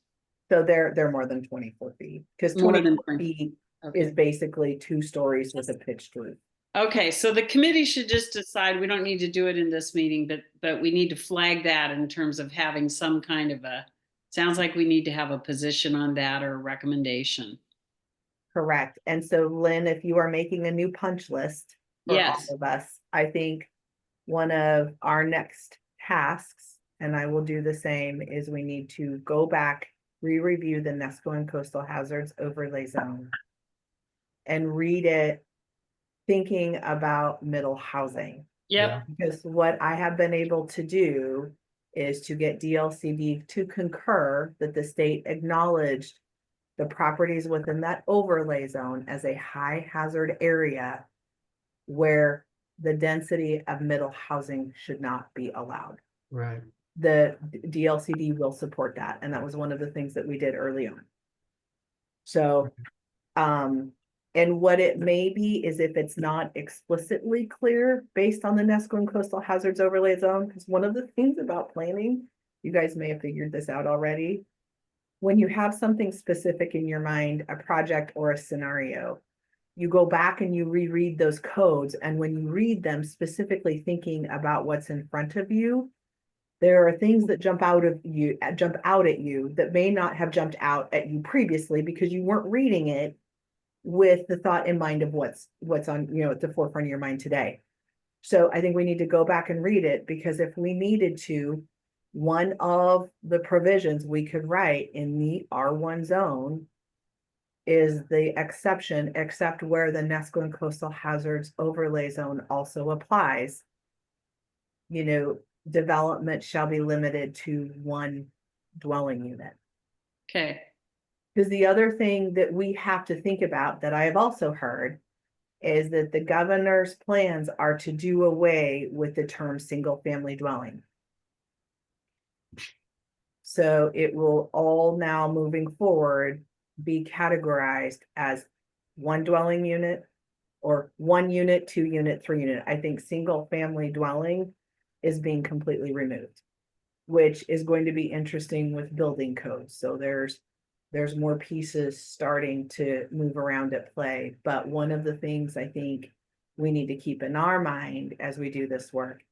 So they're more than 24 feet, because More than 24 20. feet Okay. is basically 2 stories with a pitched roof. Okay, so the committee should just decide, we don't need to do it in this meeting, but we need to flag that in terms of having some kind of sounds like we need to have a position on that or a recommendation. Correct. And so Lynn, if you are making a new punch list for Yes. all of us, I think one of our next tasks, and I will do the same, is we need to go back, re-review the Neskowin Coastal Hazards Overlay Zone and read it thinking about middle housing. Yep. Because what I have been able to do is to get DLCD to concur that the state acknowledged the properties within that overlay zone as a high hazard area where the density of middle housing should not be allowed. Right. The DLCD will support that. And that was one of the things that we did early on. So, and what it may be is if it's not explicitly clear based on the Neskowin Coastal Hazards Overlay Zone, because one of the things about planning, you guys may have figured this out already. When you have something specific in your mind, a project or a scenario, you go back and you reread those codes. And when you read them specifically thinking about what's in front of you, there are things that jump out at you that may not have jumped out at you previously because you weren't reading it with the thought in mind of what's on, you know, at the forefront of your mind today. So I think we need to go back and read it, because if we needed to, one of the provisions we could write in the R1 zone is the exception, except where the Neskowin Coastal Hazards Overlay Zone also applies. You know, development shall be limited to one dwelling unit. Okay, Because the other thing that we have to think about that I have also heard is that the governor's plans are to do away with the term single family dwelling. So it will all now moving forward be categorized as one dwelling unit or 1 unit, 2 unit, 3 unit. I think single family dwelling is being completely removed, which is going to be interesting with building codes. So there's more pieces starting to move around at play. But one of the things I think we need to keep in our mind as we do this work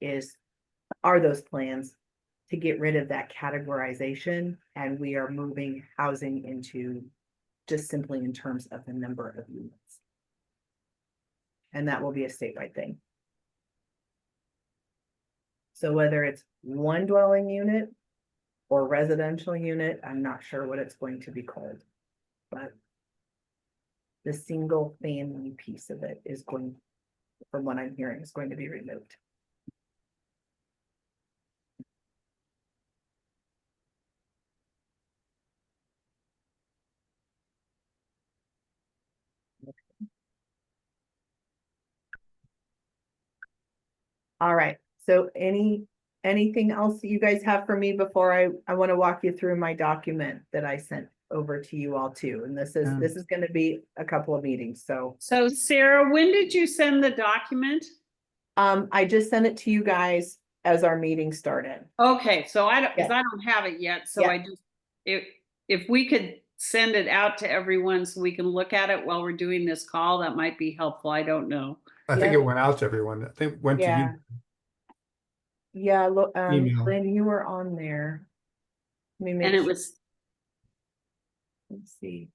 are those plans to get rid of that categorization, and we are moving housing into just simply in terms of the number of units. And that will be a statewide thing. So whether it's one dwelling unit or residential unit, I'm not sure what it's going to be called, but the single family piece of it is going, from what I'm hearing, is going to be removed. All right, so anything else that you guys have for me before I want to walk you through my document that I sent over to you all too, and this is going to be a couple of meetings, so. so Sarah, when did you send the document? I just sent it to you guys as our meeting started. Okay, so I don't, because Yeah. I don't have it yet, so Yeah. I just, if we could send it out to everyone so we can look at it while we're doing this call, that might be helpful, I don't know. I think Yeah. it went out to everyone. I think it went to Yeah. you. Yeah, look, Email. Lynn, you were on there. Let me make And it sure. was, Let's see.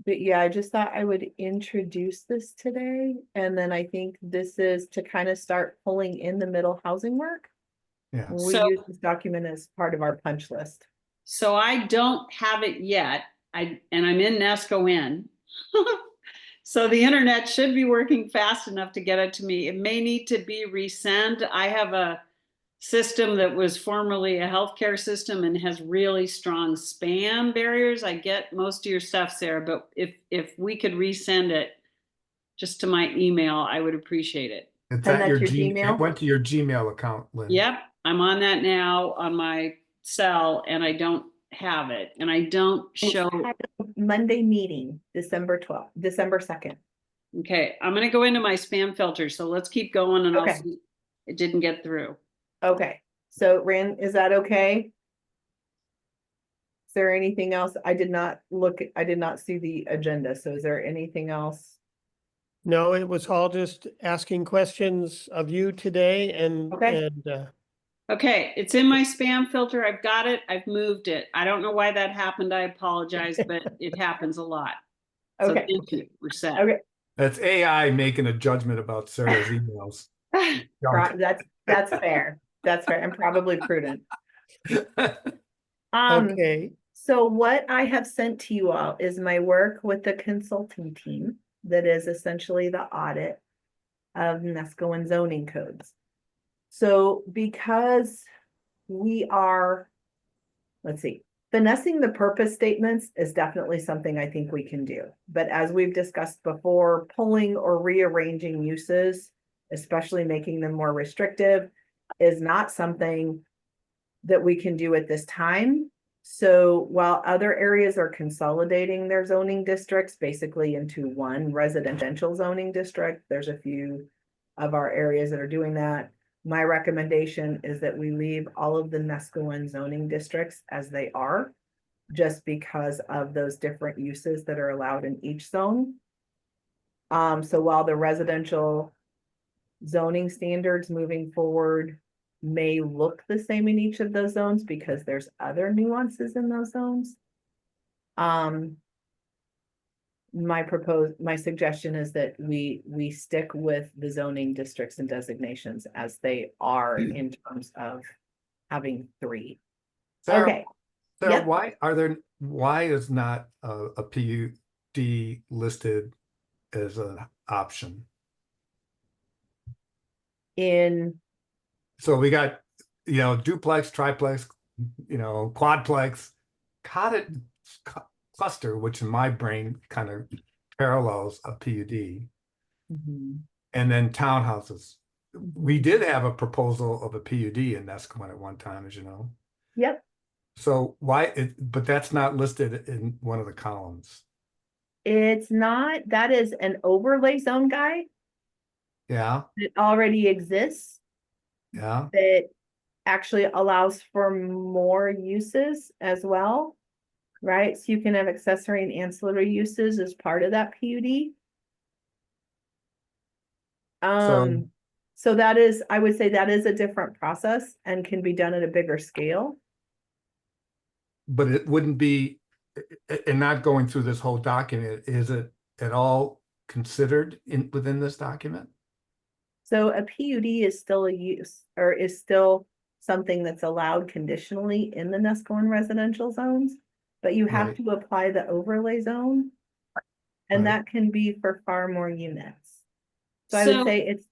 But yeah, I just thought I would introduce this today, and then I think this is to kind of start pulling in the middle housing work. Yeah. We So- use this document as part of our punch list. so I don't have it yet, and I'm in Neskowin. So the internet should be working fast enough to get it to me. It may need to be resent. I have a system that was formerly a healthcare system and has really strong spam barriers. I get most of your stuff, Sarah, but if we could resend it just to my email, I would appreciate it. It's And at your that's your Gmail? It went to your Gmail account, Lynn. Yep, I'm on that now on my cell, and I don't have it, and I don't It's show. at a Monday meeting, December 12th, December 2nd. Okay, I'm gonna go into my spam filter, so let's keep going and I'll Okay. see. It didn't get through. Okay, so Rand, is that okay? Is there anything else? I did not see the agenda, so is there anything else? No, it was all just asking questions of you today Okay. and Okay, it's in my spam filter. I've got it. I've moved it. I don't know why that happened. I apologize, but it happens a lot. So Okay, thank you. We're set. okay, That's AI making a judgment about Sarah's emails. that's fair, that's fair, I'm probably prudent. Um, okay, so what I have sent to you all is my work with the consulting team that is essentially the audit of Neskowin zoning codes. So because we are, let's see, finessing the purpose statements is definitely something I think we can do. But as we've discussed before, pulling or rearranging uses, especially making them more restrictive, is not something that we can do at this time. So while other areas are consolidating their zoning districts basically into one residential zoning district, there's a few of our areas that are doing that. My recommendation is that we leave all of the Neskowin zoning districts as they are, just because of those different uses that are allowed in each zone. So while the residential zoning standards moving forward may look the same in each of those zones because there's other nuances in those zones. My suggestion is that we stick with the zoning districts and designations as they are in terms of having 3. Sarah, Okay, Sarah, yep. why is not a PUD listed as an option? So we got, duplex, triplex, quadplex, cottage cluster, which in my brain kind of parallels a PUD, Mhm. and then townhouses. We did have a proposal of a PUD in Neskowin at one time, as you know. Yep, So but that's not listed in one of the columns. it's not, that is an overlay zone guide Yeah, that already exists yeah. that actually allows for more uses as well, right? So you can have accessory and ancillary uses as part of that PUD. So that is, I would say that is a different process and can be done at a bigger scale. But it wouldn't be, and not going through this whole document, is it at all considered within this document? So a PUD is still a use, or is still something that's allowed conditionally in the Neskowin residential zones, but you have Right. to apply the overlay zone. And Right. that can be for far more units. So I would say it's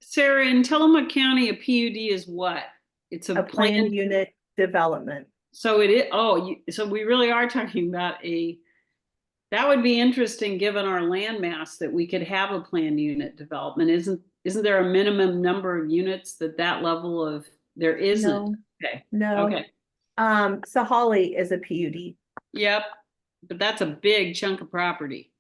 Sarah, in Tillamook County, a PUD is what? It's a planned unit development. So it is, so we really are talking about that would be interesting given our land mass that we could have a planned unit development. Isn't there a minimum number of units that level of, there isn't? No, Okay. no. Okay. Sahali is a PUD. Yep. But that's a big chunk of property.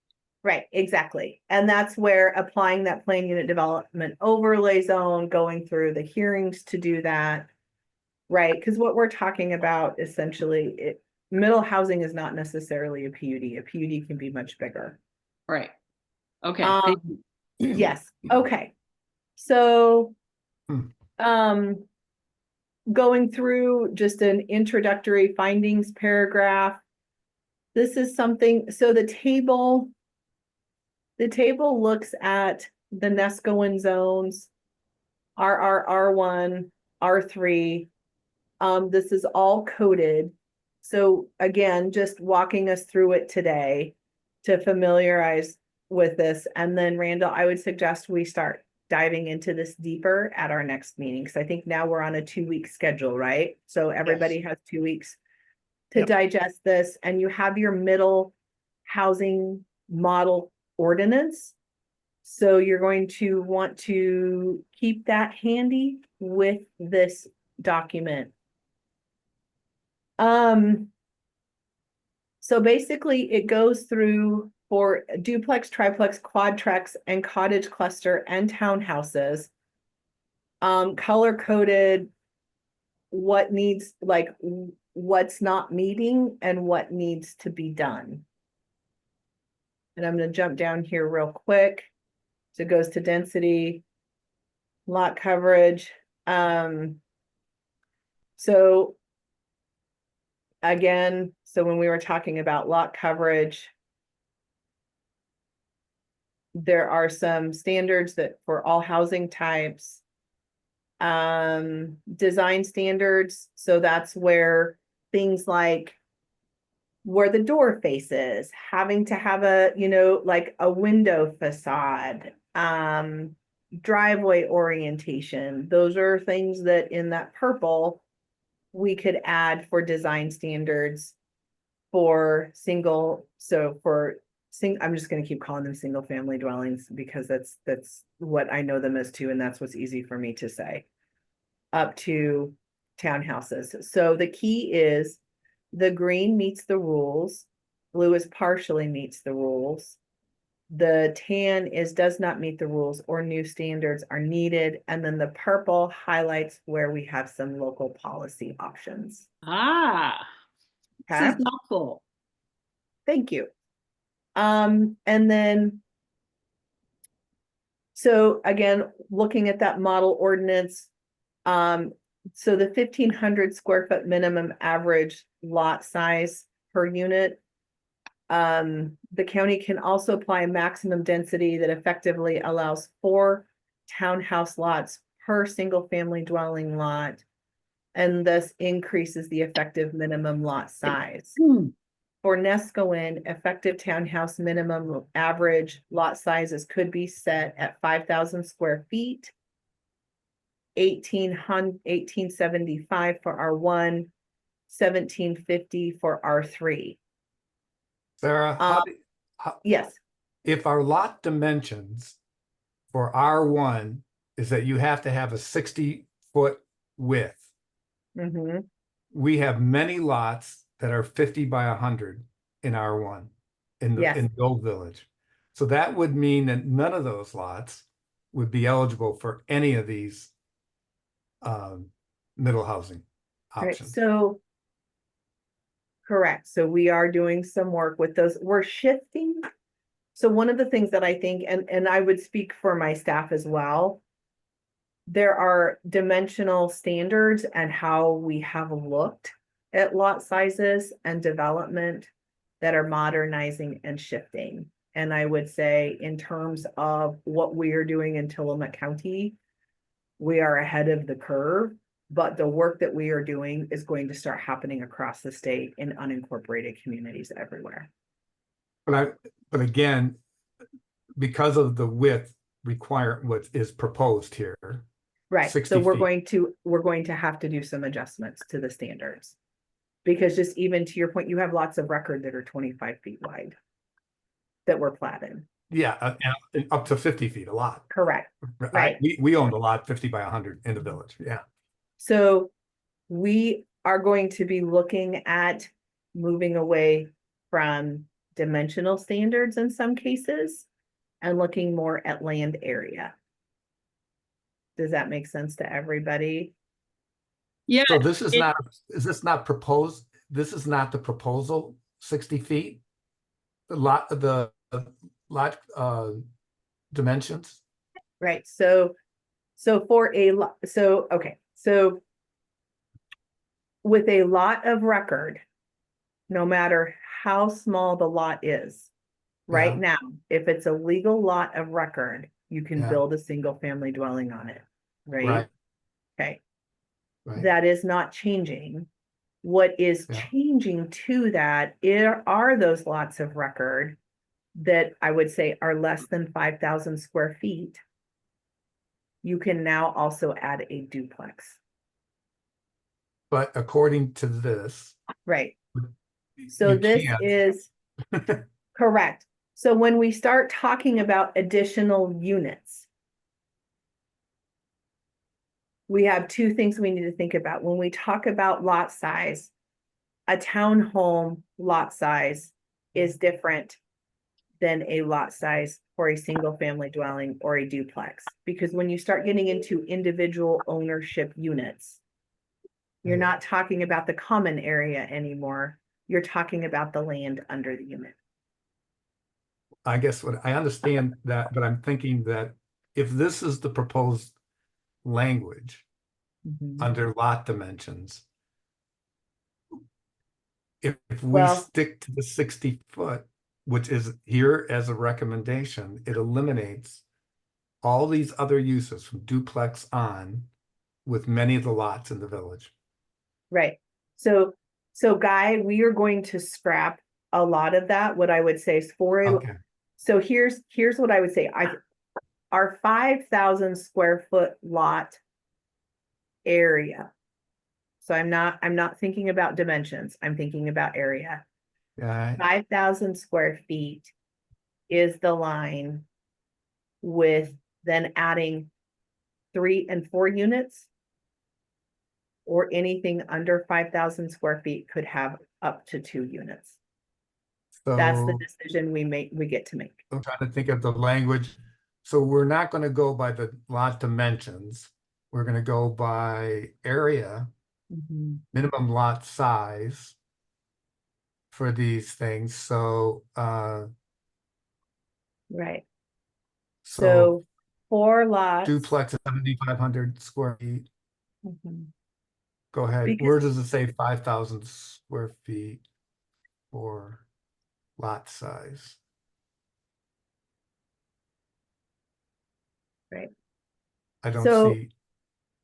Right, exactly. And that's where applying that planned unit development overlay zone, going through the hearings to do that. Right, because what we're talking about essentially, middle housing is not necessarily a PUD. A PUD can be much bigger. Right. Okay. Thank you. Yes, okay. So, going through just an introductory findings paragraph. This is something, so the table looks at the Neskowin zones, RR, R1, R3. This is all coded. So again, just walking us through it today to familiarize with this. And then Randall, I would suggest we start diving into this deeper at our next meeting. Because I think now we're on a 2-week schedule, right? So everybody has 2 weeks to Yep. digest this, and you have your middle housing model ordinance. So you're going to want to keep that handy with this document. So basically it goes through for duplex, triplex, quadplex, and cottage cluster and townhouses. Color coded what needs, like what's not meeting and what needs to be done. And I'm going to jump down here real quick. So it goes to density, lot coverage. So again, so when we were talking about lot coverage, there are some standards that for all housing types. Design standards, so that's where things like where the door faces, having to have a, like a window facade, driveway orientation. Those are things that in that purple we could add for design standards for single. So I'm just going to keep calling them single family dwellings because that's what I know them as too, and that's what's easy for me to say. Up to townhouses. So the key is the green meets the rules, blue is partially meets the rules, the tan is does not meet the rules or new standards are needed, and then the purple highlights where we have some local policy options. This is helpful. Thank you. And then so again, looking at that model ordinance, so the 1,500 square foot minimum average lot size, per unit. The county can also apply a maximum density that effectively allows 4 townhouse lots per single family dwelling lot. And thus increases the effective minimum lot size. For Neskowin, effective townhouse minimum average lot sizes could be set at 5,000 square feet. 1875 for R1, 1750 for R3. Sarah, Yes, if our lot dimensions for R1 is that you have to have a 60-foot width, mhm, we have many lots that are 50 by 100 in R1 in Yes. the old village. So that would mean that none of those lots would be eligible for any of these middle housing right, options. so. Correct, so we are doing some work with those, we're shifting. So one of the things that I think, and I would speak for my staff as well. There are dimensional standards and how we have looked at lot sizes and development that are modernizing and shifting. And I would say in terms of what we are doing in Tillamook County, we are ahead of the curve, but the work that we are doing is going to start happening across the state in unincorporated communities everywhere. But again, because of the width what is proposed here, Right, 60 so we're feet. going to have to do some adjustments to the standards. Because just even to your point, you have lots of record that are 25 feet wide. That were platted, yeah, and up to 50 feet, a lot. correct, right. We owned a lot 50 by 100 in the village, yeah. So we are going to be looking at moving away from dimensional standards in some cases and looking more at land area. Does that make sense to everybody? Yeah, So this is not proposed, this is not the proposal, 60 feet? The lot dimensions? Right, so for a lot, so, okay, so with a lot of record, no matter how small the lot is, right Yeah. now, if it's a legal lot of record, you can Yeah. build a single family dwelling on it, right? Right, Okay, right. that is not changing. What is Yeah. changing to that are those lots of record that I would say are less than 5,000 square feet. You can now also add a duplex, But according to this, right? So you this can't. is correct. So when we start talking about additional units, we have 2 things we need to think about. When we talk about lot size, a townhome lot size is different than a lot size for a single family dwelling or a duplex. Because when you start getting into individual ownership units, you're not talking about the common area anymore. You're talking about the land under the unit. I guess what I understand that, but I'm thinking that if this is the proposed language under lot dimensions, if we Well- stick to the 60-foot, which is here as a recommendation, it eliminates all these other uses from duplex on with many of the lots in the village. Right. So Guy, we are going to scrap a lot of that. What I would say is Okay, so here's what I would say. Our 5,000 square foot lot area. So I'm not thinking about dimensions. I'm thinking about area. yeah, 5,000 square feet is the line with then adding 3 and 4 units. Or anything under 5,000 square feet could have up to 2 units. That's the so decision we get to make. I'm trying to think of the language. So we're not going to go by the lot dimensions. We're going to go by area, minimum lot size for these things. So, Right, so so 4 lots. duplex 7,500 square feet. Mhm. Go ahead. Because- Where does it say 5,000 square feet? for lot size. Right. I don't So- see,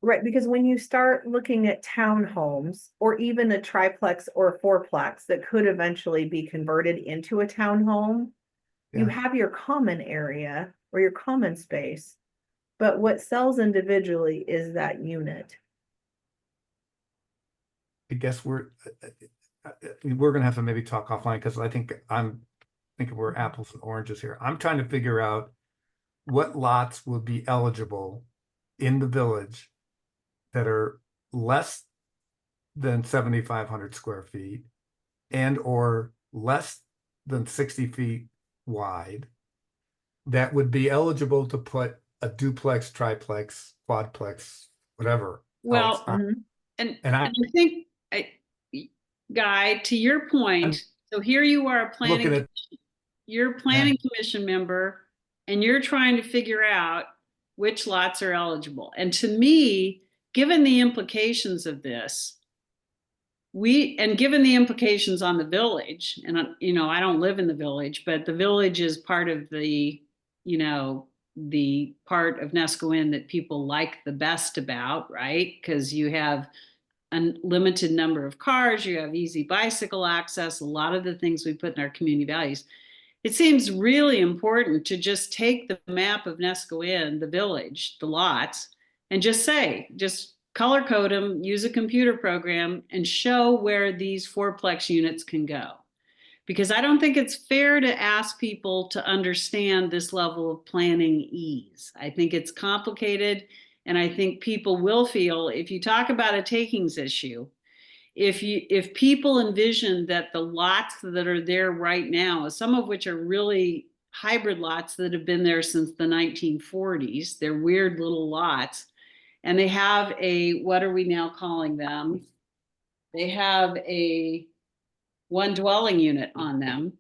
Right, because when you start looking at townhomes or even a triplex or a fourplex that could eventually be converted into a townhome, you Yeah. have your common area or your common space. But what sells individually is that unit. I guess we're gonna have to maybe talk offline, because I think I'm thinking we're apples and oranges here. I'm trying to figure out what lots will be eligible in the village that are less than 7,500 square feet and or less than 60 feet wide that would be eligible to put a duplex, triplex, quadplex, whatever. Well, else on. And And I think, Guy, to your point, so here you are looking at, you're a planning commission member, and you're trying to figure out which lots are eligible. And to me, given the implications of this, given the implications on the village, and I don't live in the village, but the village is part of the part of Neskowin that people like the best about, right? Because you have a limited number of cars, you have easy bicycle access, a lot of the things we put in our community values. It seems really important to just take the map of Neskowin, the village, the lots, and just color code them, use a computer program, and show where these fourplex units can go. Because I don't think it's fair to ask people to understand this level of planning ease. I think it's complicated, and I think people will feel, if you talk about a takings issue, if people envision that the lots that are there right now, some of which are really hybrid lots that have been there since the 1940s, they're weird little lots, and they have what are we now calling them? They have a one dwelling unit on them.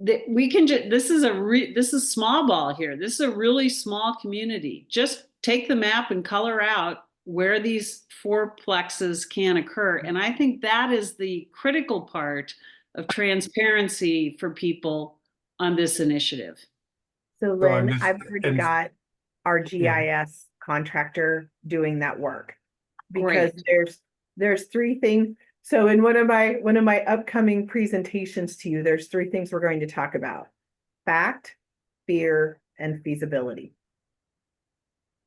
That we can this is small ball here. This is a really small community. Just take the map and color out where these fourplexes can occur. And I think that is the critical part of transparency for people on this initiative. So So I'm Lynn, just- I've already and- got our GIS contractor doing that work. Because there's three things. So in one of my upcoming presentations to you, there's three things we're going to talk about: fact, fear, and feasibility.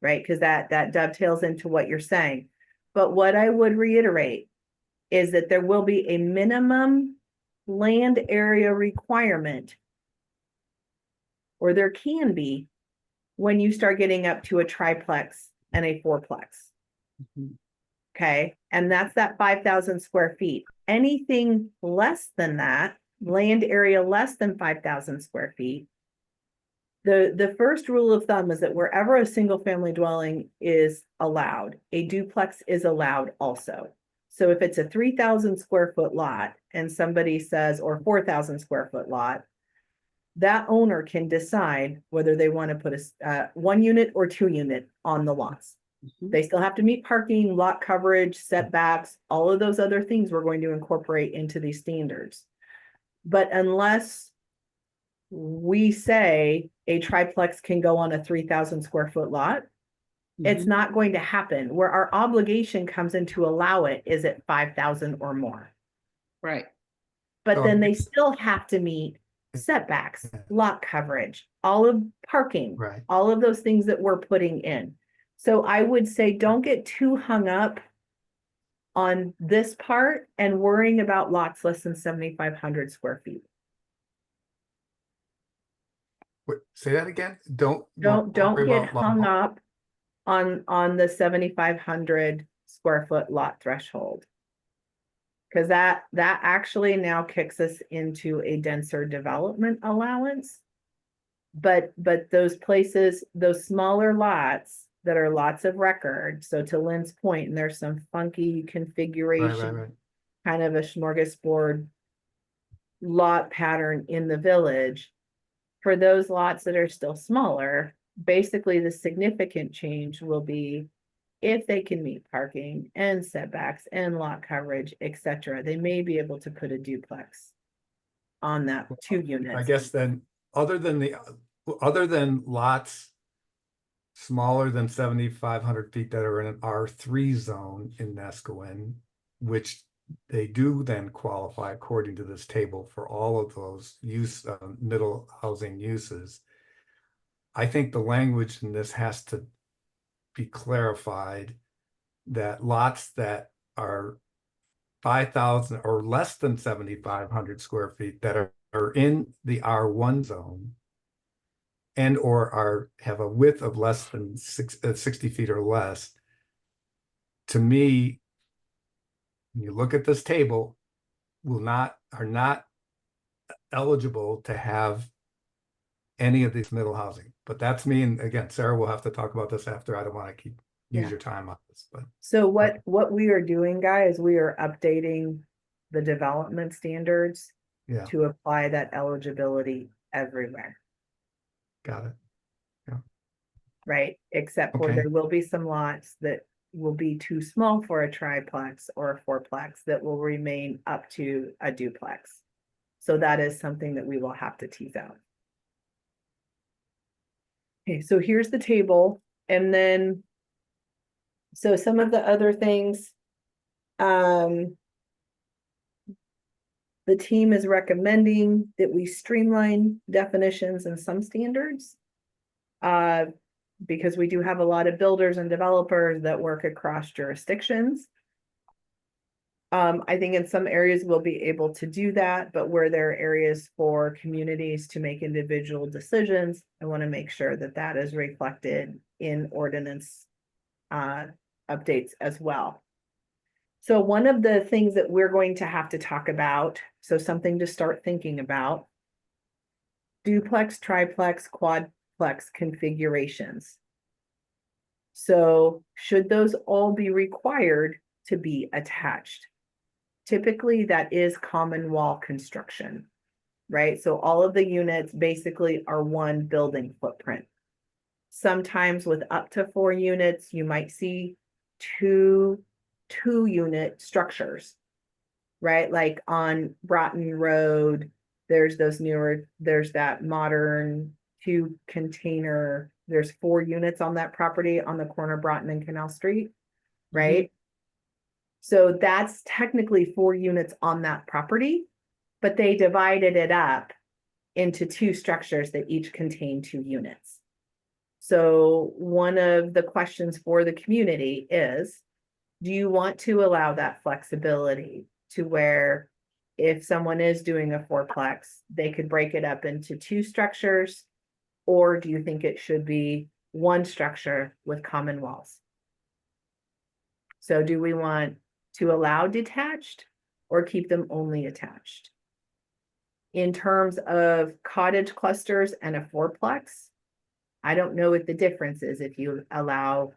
Right? Because that dovetails into what you're saying. But what I would reiterate is that there will be a minimum land area requirement, or there can be, when you start getting up to a triplex and a fourplex. Okay, and that's that 5,000 square feet. Anything less than that, land area less than 5,000 square feet, the first rule of thumb is that wherever a single family dwelling is allowed, a duplex is allowed also. So if it's a 3,000 square foot lot and somebody says, or 4,000 square foot lot, that owner can decide whether they want to put a 1 unit or 2 unit on the lots. They still have to meet parking, lot coverage, setbacks, all of those other things we're going to incorporate into these standards. But unless we say a triplex can go on a 3,000 square foot lot, it's not going to happen. Where our obligation comes in to allow it is at 5,000 or more. Right. But then they still have to meet setbacks, lot coverage, all of parking, Right. all of those things that we're putting in. So I would say, don't get too hung up on this part and worrying about lots less than 7,500 square feet. Wait, say that again? Don't Don't worry get about hung up on the 7,500 square foot lot threshold. Because that actually now kicks us into a denser development allowance. But those places, those smaller lots that are lots of record. So to Lynn's point, and there's some funky configuration, Right. kind of a smorgasbord lot pattern in the village. For those lots that are still smaller, basically the significant change will be if they can meet parking and setbacks and lot coverage, et cetera, they may be able to put a duplex on that 2 units. I guess then, other than lots smaller than 7,500 feet that are in an R3 zone in Neskowin, which they do then qualify according to this table for all of those middle housing uses. I think the language in this has to be clarified that lots that are 5,000 or less than 7,500 square feet that are in the R1 zone and or have a width of less than 60 feet or less, to me, when you look at this table, are not eligible to have any of these middle housing. But that's me, and again, Sarah will have to talk about this after. I don't want to use your time on this, but So what we are doing, guys, we are updating the development standards yeah, to apply that eligibility everywhere, got it. right? Except for Okay. there will be some lots that will be too small for a triplex or a fourplex that will remain up to a duplex. So that is something that we will have to tease out. Okay, so here's the table, and then so some of the other things, the team is recommending that we streamline definitions and some standards. Because we do have a lot of builders and developers that work across jurisdictions. I think in some areas we'll be able to do that, but where there are areas for communities to make individual decisions, I want to make sure that that is reflected in ordinance updates as well. So one of the things that we're going to have to talk about, so something to start thinking about, duplex, triplex, quadplex configurations. So should those all be required to be attached? Typically, that is common wall construction, right? So all of the units basically are one building footprint. Sometimes with up to 4 units, you might see two unit structures, right? Like on Broughton Road, there's that modern 2 container, there's 4 units on that property on the corner of Broughton and Canal Street, right? So that's technically 4 units on that property, but they divided it up into 2 structures that each contain 2 units. So one of the questions for the community is, do you want to allow that flexibility to where if someone is doing a fourplex, they could break it up into 2 structures? Or do you think it should be 1 structure with common walls? So do we want to allow detached or keep them only attached? In terms of cottage clusters and a fourplex, I don't know what the difference is if you allow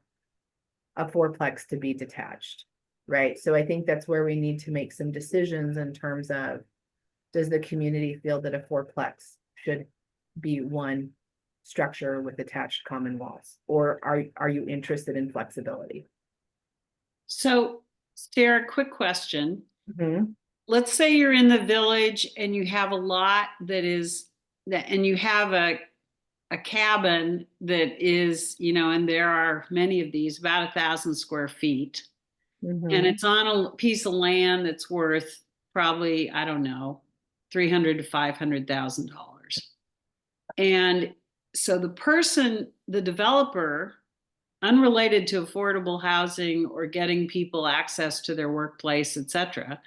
a fourplex to be detached, right? So I think that's where we need to make some decisions in terms of, does the community feel that a fourplex should be 1 structure with attached common walls? Or are you interested in flexibility? So, Sarah, quick question. Let's say you're in the village and you have a lot and you have a cabin that is, and there are many of these, about 1,000 square feet. And it's on a piece of land that's worth probably, I don't know, $300,000 to $500,000. And so the developer, unrelated to affordable housing or getting people access to their workplace, et cetera,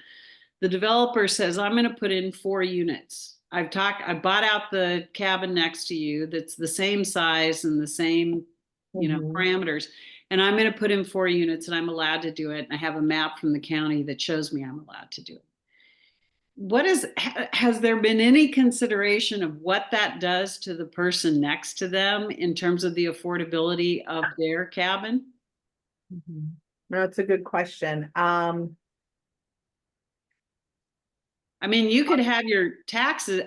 the developer says, I'm going to put in 4 units. I bought out the cabin next to you that's the same size and the same, parameters. And I'm going to put in 4 units and I'm allowed to do it. And I have a map from the county that shows me I'm allowed to do it. Has there been any consideration of what that does to the person next to them in terms of the affordability of their cabin? That's a good question. I mean, you could have your taxes,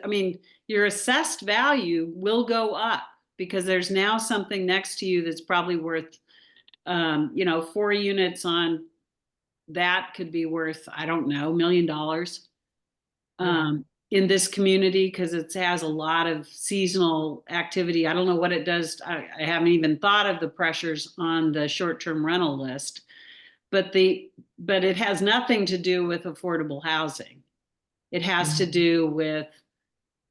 your assessed value will go up because there's now something next to you that's probably worth You know, 4 units on that could be worth, I don't know, $1 million. In this community, because it has a lot of seasonal activity. I don't know what it does. I haven't even thought of the pressures on the short-term rental list, but it has nothing to do with affordable housing. It has to do with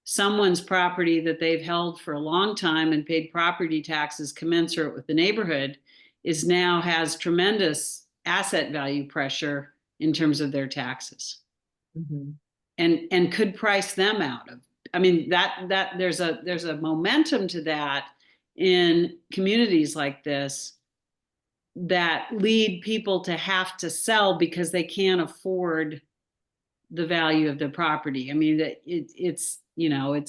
someone's property that they've held for a long time and paid property taxes commensurate with the neighborhood is now has tremendous asset value pressure in terms of their taxes. And could price them out of. I mean, that there's a momentum to that in communities like this that lead people to have to sell because they can't afford the value of the property. I mean, it's you know,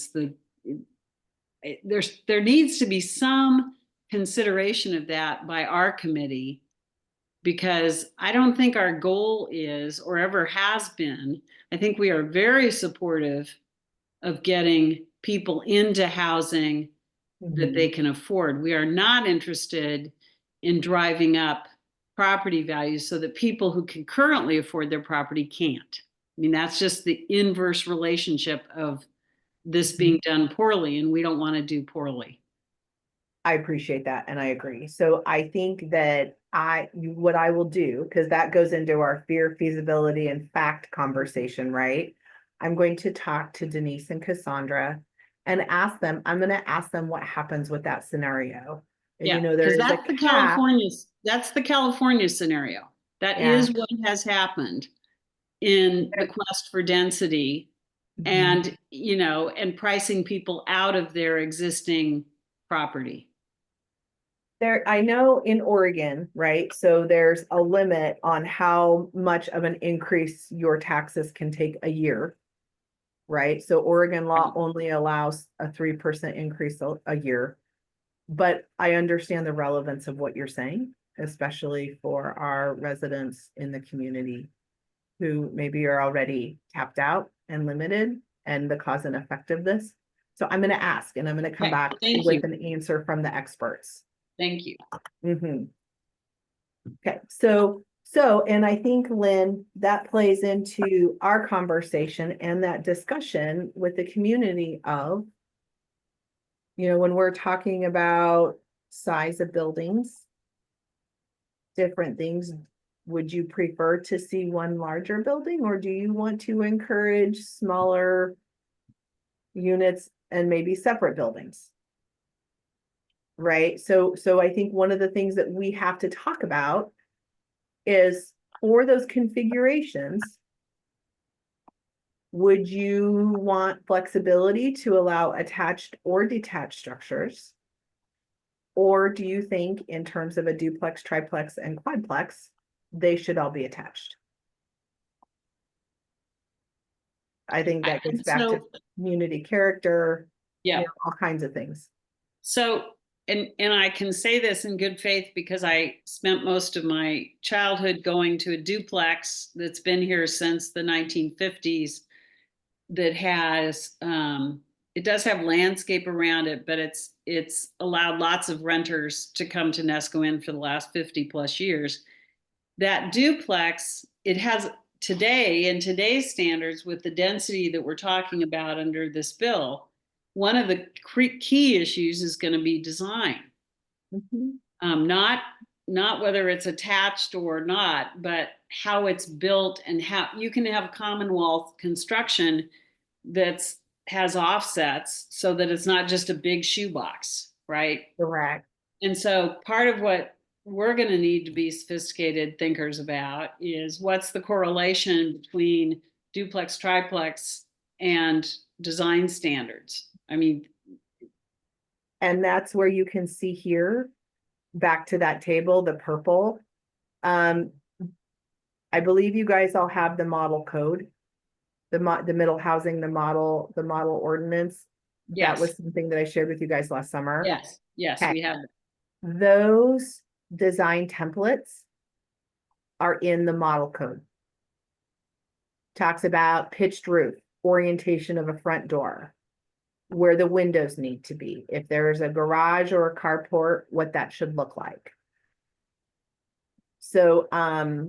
there needs to be some consideration of that by our committee, because I don't think our goal is or ever has been. I think we are very supportive of getting people into housing that they can afford. We are not interested in driving up property values so that people who can currently afford their property can't. I mean, that's just the inverse relationship of this being done poorly, and we don't want to do poorly. I appreciate that, and I agree. So I think that what I will do, because that goes into our fear, feasibility, and fact conversation, right? I'm going to talk to Denise and Cassandra and ask them, I'm going to ask them what happens with that scenario. And Yeah, you know, there is that's the California scenario. That is what has happened in the quest for density and, you know, and pricing people out of their existing property. There, I know in Oregon, right? So there's a limit on how much of an increase your taxes can take a year, right? So Oregon law only allows a 3% increase a year. But I understand the relevance of what you're saying, especially for our residents in the community who maybe are already tapped out and limited, and the cause and effect of this. So I'm going to ask, and I'm going to come back with an answer from the experts. Thank you. Okay, so, and I think, Lynn, that plays into our conversation and that discussion with the community of, you know, when we're talking about size of buildings, different things, would you prefer to see one larger building, or do you want to encourage smaller units and maybe separate buildings? Right. So I think one of the things that we have to talk about is, for those configurations, would you want flexibility to allow attached or detached structures? Or do you think in terms of a duplex, triplex, and quadplex, they should all be attached? I think that gets back to community character, you know, all kinds of things. So, and I can say this in good faith because I spent most of my childhood going to a duplex that's been here since the 1950s that has, it does have landscape around it, but it's allowed lots of renters to come to Neskowin for the last 50 plus years. That duplex, it has today, in today's standards, with the density that we're talking about under this bill, one of the key issues is going to be design. Not whether it's attached or not, but how it's built, and how you can have Commonwealth construction that's has offsets so that it's not just a big shoebox, right? Correct. And so part of what we're going to need to be sophisticated thinkers about is what's the correlation between duplex, triplex, and design standards. I mean, and that's where you can see here, back to that table, the purple. I believe you guys all have the model code, the middle housing, the model ordinance. yes. That was something that I shared with you guys last summer. Yes, Okay. we have. Those design templates are in the model code. Talks about pitched roof, orientation of a front door, where the windows need to be, if there is a garage or a carport, what that should look like. So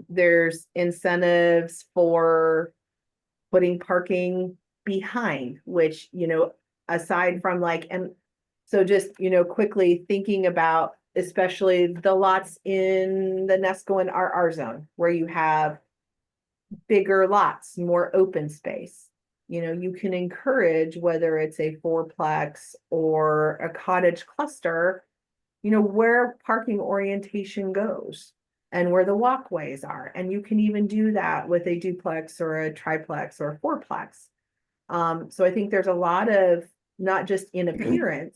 there's incentives for putting parking behind, which, aside from like, and so just, quickly thinking about, especially the lots in the Neskowin RR zone, where you have bigger lots, more open space. You can encourage, whether it's a fourplex or a cottage cluster, where parking orientation goes and where the walkways are. And you can even do that with a duplex or a triplex or a fourplex. So I think there's a lot of, not just in appearance,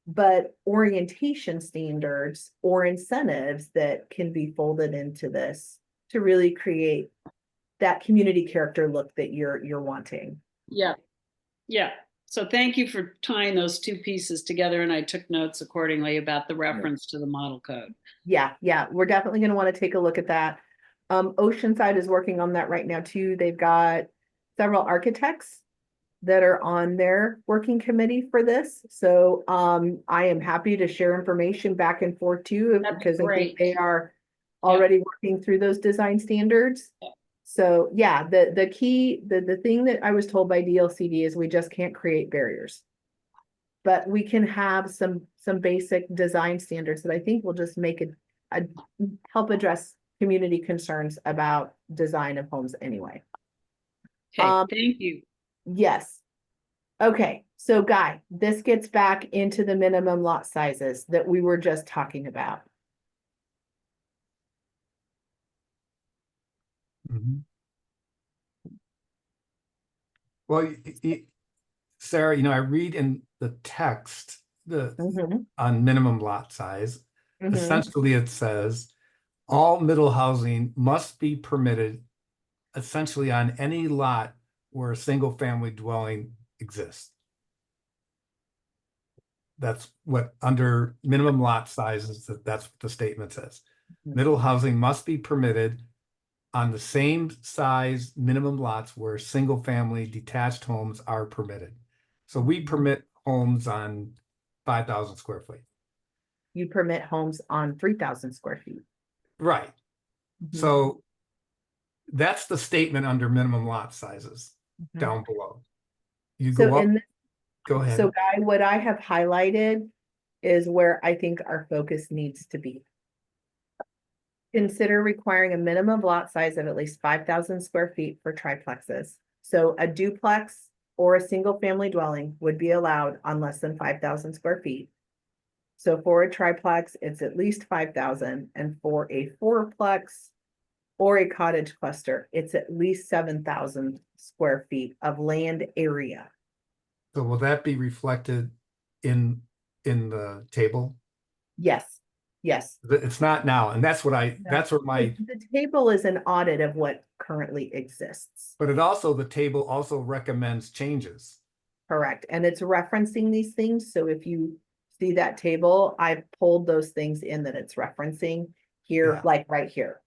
but orientation standards or incentives that can be folded into this to really create that community character look that you're wanting. Yeah. Yeah. So thank you for tying those two pieces together, and I took notes accordingly about the reference to the model code. Yeah, we're definitely going to want to take a look at that. Oceanside is working on that right now too. They've got several architects that are on their working committee for this. So I am happy to share information back and forth too, That'd be because I think great. they are already working through those design standards. Yeah. So yeah, the key, the thing that I was told by DLCD is we just can't create barriers. But we can have some basic design standards that I think will just make it help address community concerns about design of homes anyway. Okay, thank you. Yes. Okay, so Guy, this gets back into the minimum lot sizes that we were just talking about. Mhm. Well, Sarah, I read in the text on minimum lot size. Essentially, it says all middle housing must be permitted essentially on any lot where a single family dwelling exists. That's what under minimum lot sizes, that's what the statement says. Middle housing must be permitted on the same size minimum lots where single family detached homes are permitted. So we permit homes on 5,000 square feet. You permit homes on 3,000 square feet. Right. So that's the statement under minimum lot sizes down below. You So go up, go ahead. So Guy, what I have highlighted is where I think our focus needs to be. Consider requiring a minimum lot size of at least 5,000 square feet for triplexes. So a duplex or a single family dwelling would be allowed on less than 5,000 square feet. So for a triplex, it's at least 5,000, and for a fourplex or a cottage cluster, it's at least 7,000 square feet of land area. So will that be reflected in the table? Yes. It's not now, and that's what that's what The table is an audit of what currently exists. But the table also recommends changes. Correct, and it's referencing these things, so if you see that table, I've pulled those things in that it's referencing here, like right here.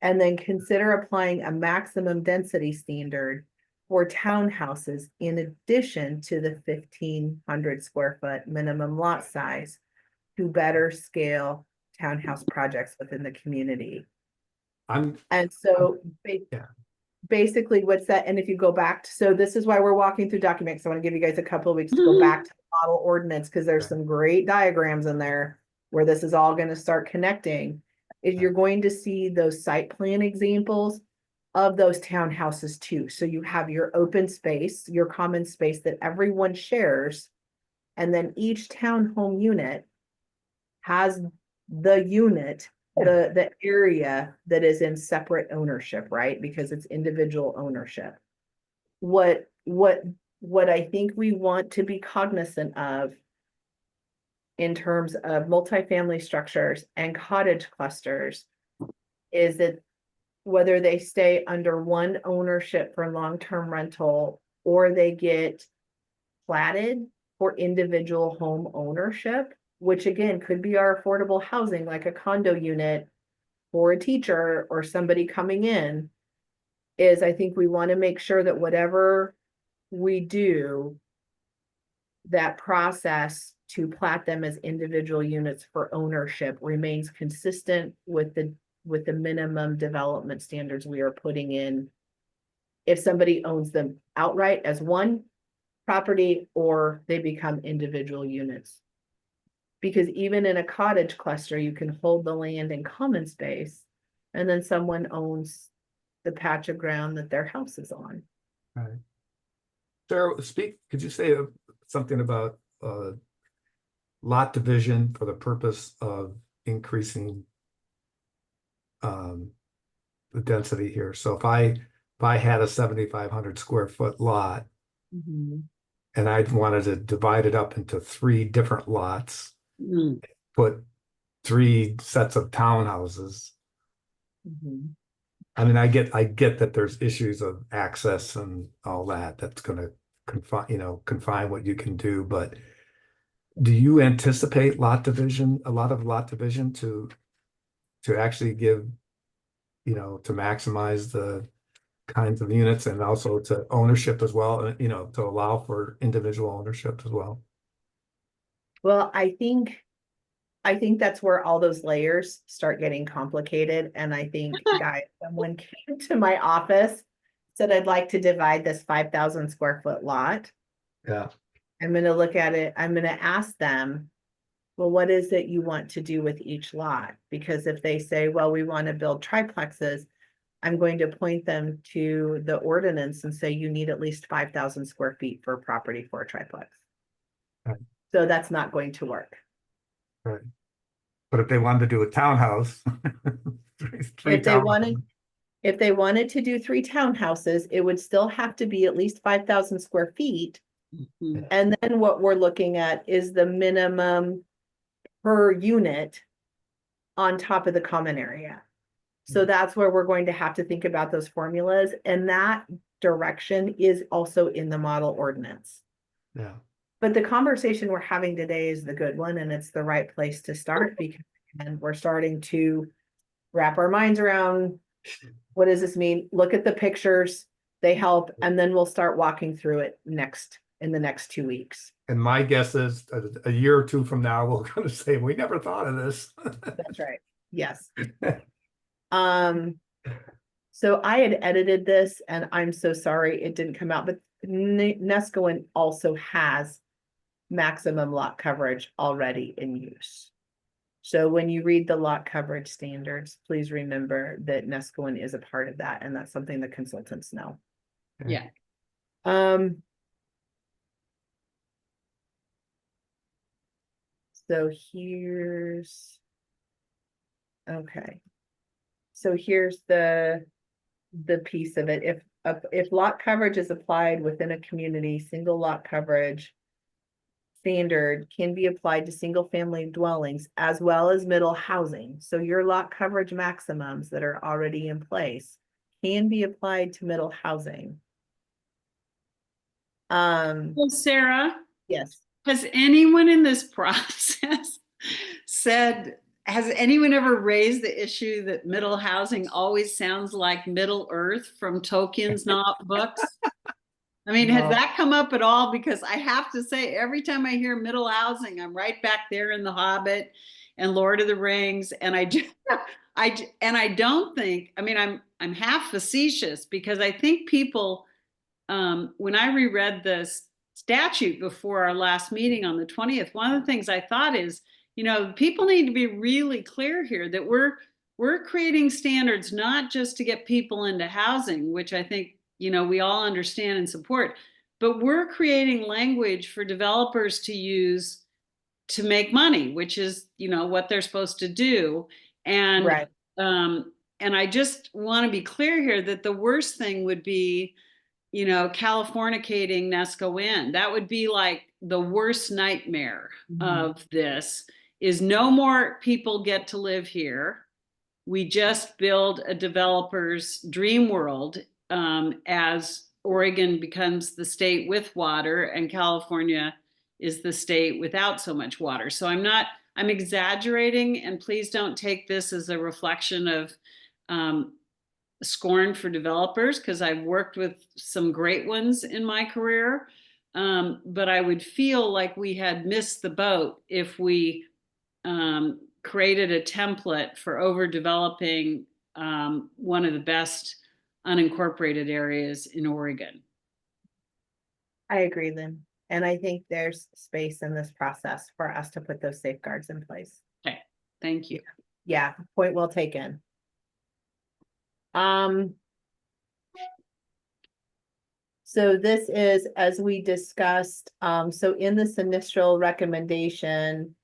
And then consider applying a maximum density standard for townhouses in addition to the 1,500 square foot minimum lot size to better scale townhouse projects within the community. Basically what's that, and if you go back to, so this is why we're walking through documents. So I want to give you guys a couple of weeks to go back to the model ordinance, because there's some great diagrams in there where this is all going to start connecting. Is you're going to see those site plan examples of those townhouses too. So you have your open space, your common space that everyone shares, and then each townhome unit has the unit, the area that is in separate ownership, right? Because it's individual ownership. What I think we want to be cognizant of in terms of multifamily structures and cottage clusters is that whether they stay under one ownership for long-term rental or they get platted for individual home ownership, which again could be our affordable housing, like a condo unit for a teacher or somebody coming in, is I think we want to make sure that whatever we do, that process to plat them as individual units for ownership remains consistent with the with the minimum development standards we are putting in. If somebody owns them outright as one property or they become individual units. Because even in a cottage cluster, you can hold the land in common space and then someone owns the patch of ground that their house is on. Right. Sarah, could you say something about lot division for the purpose of increasing the density here? So if I had a 7,500 square foot lot and I wanted to divide it up into 3 different lots, put 3 sets of townhouses. I mean, I get that there's issues of access and all that. That's going to confine what you can do. But do you anticipate a lot of lot division to actually give, to maximize the kinds of units and also to ownership as well, to allow for individual ownership as well? Well, I think that's where all those layers start getting complicated. And I think, guys, someone came to my office, said, I'd like to divide this 5,000 square foot lot. Yeah. I'm going to look at it. I'm going to ask them, well, what is it you want to do with each lot? Because if they say, well, we want to build triplexes, I'm going to point them to the ordinance and say, you need at least 5,000 square feet for property for a triplex. Right. So that's not going to work. Right. But if they wanted to do a townhouse, If they wanted to do 3 townhouses, it would still have to be at least 5,000 square feet. And then what we're looking at is the minimum per unit on top of the common area. So that's where we're going to have to think about those formulas. And that direction is also in the model ordinance. Yeah. But the conversation we're having today is the good one, and it's the right place to start because we're starting to wrap our minds around what does this mean? Look at the pictures, they help, and then we'll start walking through it in the next 2 weeks. And my guess is a year or 2 from now, we're going to say, we never thought of this. That's right. Yes. So I had edited this and I'm so sorry it didn't come out, but Neskowin also has maximum lot coverage already in use. So when you read the lot coverage standards, please remember that Neskowin is a part of that, and that's something the consultants know. Yeah. So here's the piece of it. If lot coverage is applied within a community, single lot coverage standard can be applied to single family dwellings as well as middle housing. So your lot coverage maximums that are already in place can be applied to middle housing. Well, Sarah, Yes. has anyone in this process has anyone ever raised the issue that middle housing always sounds like Middle Earth from Tolkien's books? I mean, has that come up at all? Because I have to say, every time I hear middle housing, I'm right back there in The Hobbit and Lord of the Rings, and I don't think. I mean, I'm half facetious because I think people, when I reread this statute before our last meeting on the 20th, one of the things I thought is, people need to be really clear here that we're creating standards not just to get people into housing, which I think we all understand and support, but we're creating language for developers to use to make money, which is, what they're supposed to do. And, right. And I just want to be clear here that the worst thing would be, Californicating Neskowin. That would be like the worst nightmare of this is no more people get to live here. We just build a developer's dream world. As Oregon becomes the state with water and California is the state without so much water. So I'm exaggerating, and please don't take this as a reflection of scorn for developers, because I've worked with some great ones in my career. But I would feel like we had missed the boat if we created a template for overdeveloping one of the best unincorporated areas in Oregon. I agree, Lynn. And I think there's space in this process for us to put those safeguards in place. Okay, thank you. Yeah, point well taken. So this is, as we discussed, so in this initial recommendation,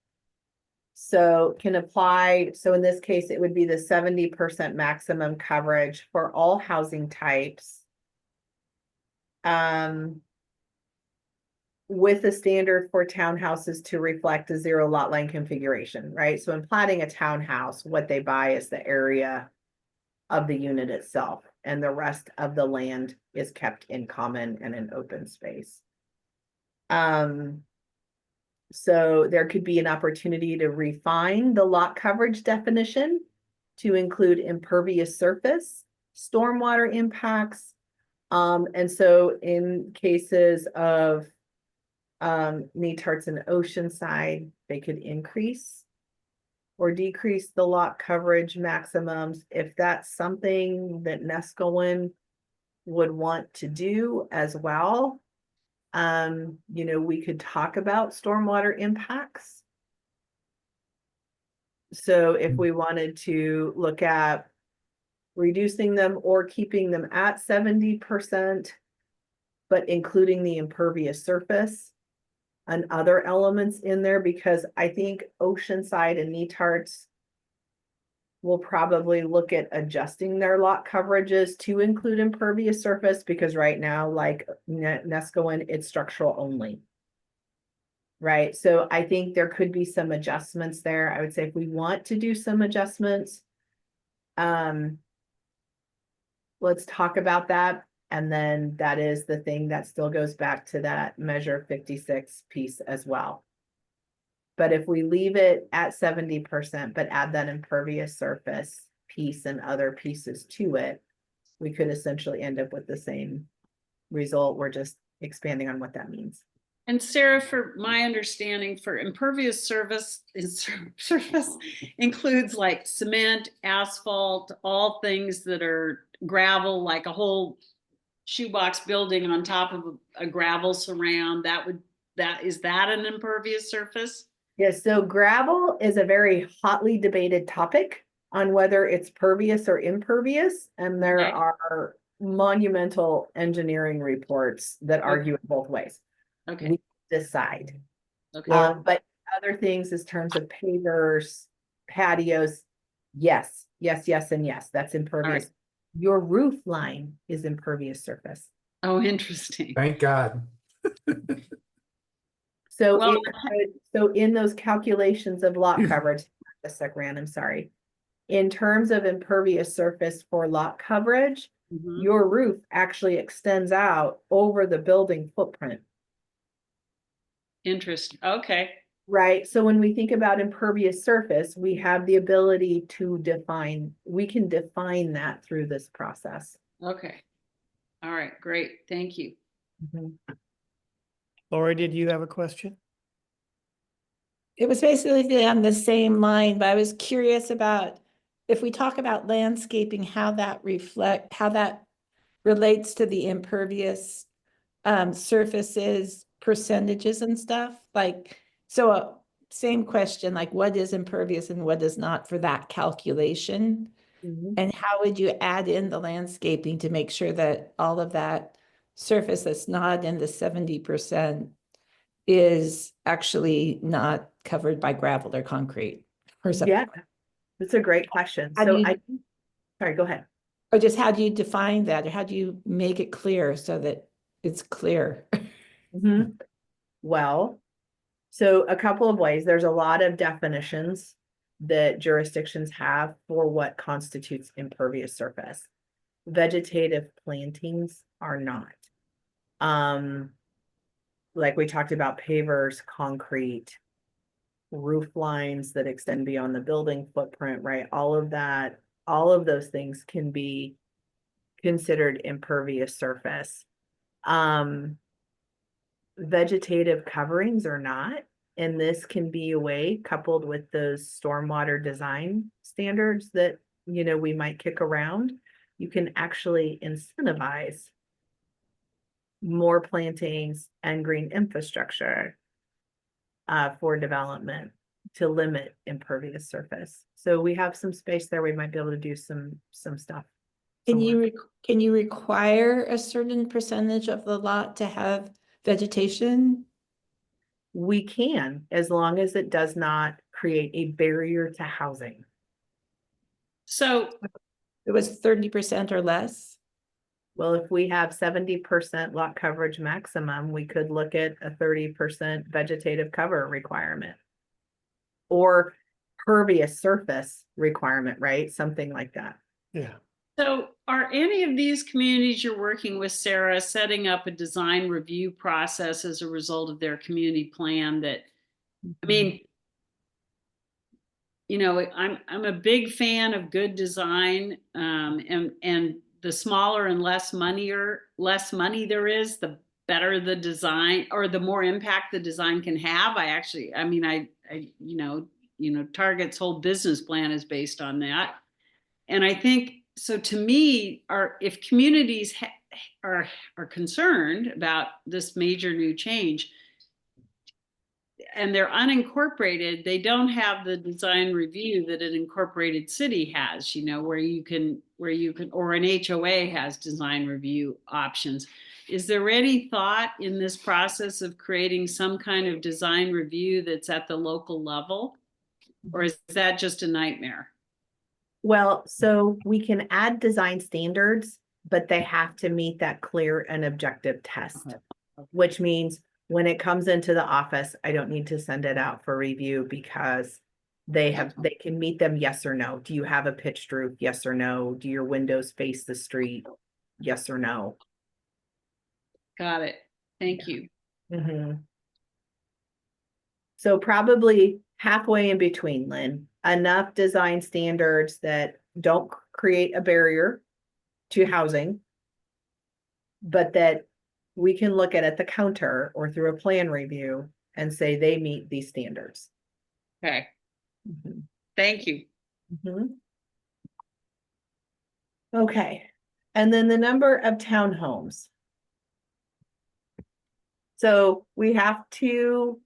so can apply, so in this case, it would be the 70% maximum coverage for all housing types. With a standard for townhouses to reflect a 0 lot line configuration, right? So in platting a townhouse, what they buy is the area of the unit itself, and the rest of the land is kept in common and in open space. So there could be an opportunity to refine the lot coverage definition to include impervious surface, stormwater impacts. And so in cases of Netarts and Oceanside, they could increase or decrease the lot coverage maximums if that's something that Neskowin would want to do as well. You know, we could talk about stormwater impacts. So if we wanted to look at reducing them or keeping them at 70%, but including the impervious surface and other elements in there, because I think Oceanside and Netarts will probably look at adjusting their lot coverages to include impervious surface, because right now, like Neskowin, it's structural only. Right, so I think there could be some adjustments there. I would say if we want to do some adjustments, let's talk about that. And then that is the thing that still goes back to that measure 56 piece as well. But if we leave it at 70%, but add that impervious surface piece and other pieces to it, we could essentially end up with the same result. We're just expanding on what that means. And Sarah, for my understanding, for impervious surface includes like cement, asphalt, all things that are gravel, like a whole shoebox building on top of a gravel surround. Is that an impervious surface? Yes, so gravel is a very hotly debated topic on whether it's pervious or impervious, and there Okay. are monumental engineering reports that argue it both ways. Okay. We decide. Okay. But other things in terms of pavers, patios, yes, and yes, that's impervious. Right. Your roof line is impervious surface. Oh, interesting. Thank God. So Well- so in those calculations of lot coverage, a sec, Rand, I'm sorry. In terms of impervious surface for lot coverage, Mhm. your roof actually extends out over the building footprint. Interesting. Okay. Right, so when we think about impervious surface, we have the ability to define, we can define that through this process. Okay. All right. Great. Thank you. Lori, did you have a question? It was basically on the same line, but I was curious about if we talk about landscaping, how that relates to the impervious surfaces, percentages and stuff. Like, so same question, like what is impervious and what is not for that calculation? And how would you add in the landscaping to make sure that all of that surface that's not in the 70% is actually not covered by gravel or concrete or something? Yeah, that's a great question. How do So you- sorry, go ahead. Or just how do you define that, or how do you make it clear so that it's clear? Well, so a couple of ways. There's a lot of definitions that jurisdictions have for what constitutes impervious surface. Vegetative plantings are not. Like we talked about, pavers, concrete, roof lines that extend beyond the building footprint, right? All of that, all of those things can be considered impervious surface. Vegetative coverings are not. And this can be a way, coupled with those stormwater design standards that, you know, we might kick around, you can actually incentivize more plantings and green infrastructure for development to limit impervious surface. So we have some space there. We might be able to do some stuff. Can somewhere. can you require a certain percentage of the lot to have vegetation? We can, as long as it does not create a barrier to housing. So, It was 30% or less? Well, if we have 70% lot coverage maximum, we could look at a 30% vegetative cover requirement. Or pervious surface requirement, right? Something like that. Yeah. so are any of these communities you're working with, Sarah, setting up a design review process as a result of their community plan that, I mean, you know, I'm a big fan of good design, and the smaller and less money there is, the better the design, or the more impact the design can have. I Target's whole business plan is based on that, and I think so. To me, if communities are concerned about this major new change, and they're unincorporated, they don't have the design review that an incorporated city has, you know, where you can, or an HOA has design review options. Is there any thought in this process of creating some kind of design review that's at the local level? Or is that just a nightmare? Well, so we can add design standards, but they have to meet that clear and objective test, which means when it comes into the office, I don't need to send it out for review because they can meet them, yes or no. Do you have a pitched roof? Yes or no. Do your windows face the street? Yes or no. Got it. Thank you. Mhm. So probably halfway in between, Lynn. Enough design standards that don't create a barrier to housing, but that we can look at the counter or through a plan review and say they meet these standards. Okay. Mhm. Thank you. Mhm. Okay, and then the number of townhomes. So we have to,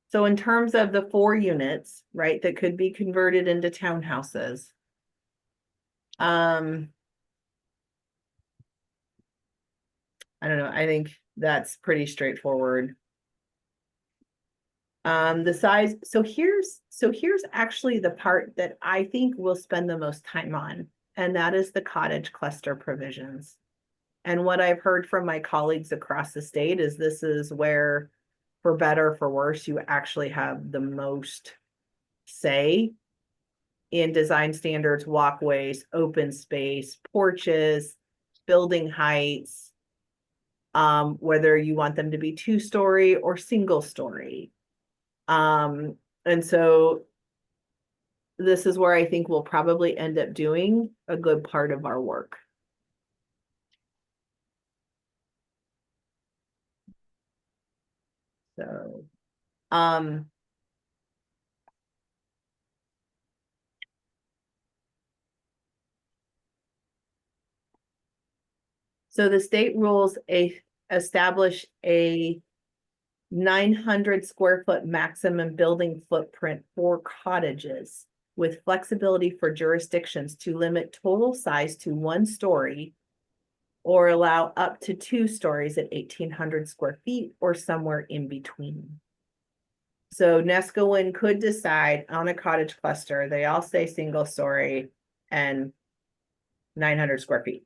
so in terms of the 4 units, right, that could be converted into townhouses. I don't know, I think that's pretty straightforward. The size, so here's actually the part that I think we'll spend the most time on, and that is the cottage cluster provisions. And what I've heard from my colleagues across the state is this is where, for better or for worse, you actually have the most say in design standards, walkways, open space, porches, building heights, whether you want them to be 2-story or single-story. And so this is where I think we'll probably end up doing a good part of our work. So, so the state rules establish a 900 square foot maximum building footprint for cottages with flexibility for jurisdictions to limit total size to 1 story or allow up to 2 stories at 1,800 square feet or somewhere in between. So Neskowin could decide on a cottage cluster, they all say single story and 900 square feet.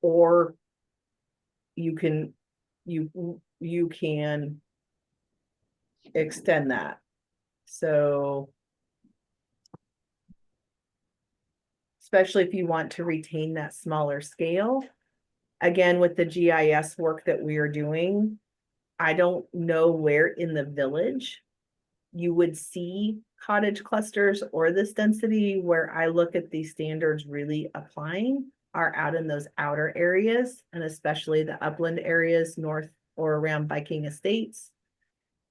Or you can extend that. So especially if you want to retain that smaller scale. Again, with the GIS work that we are doing, I don't know where in the village you would see cottage clusters or this density. Where I look at these standards really applying are out in those outer areas, and especially the upland areas north or around Viking Estates,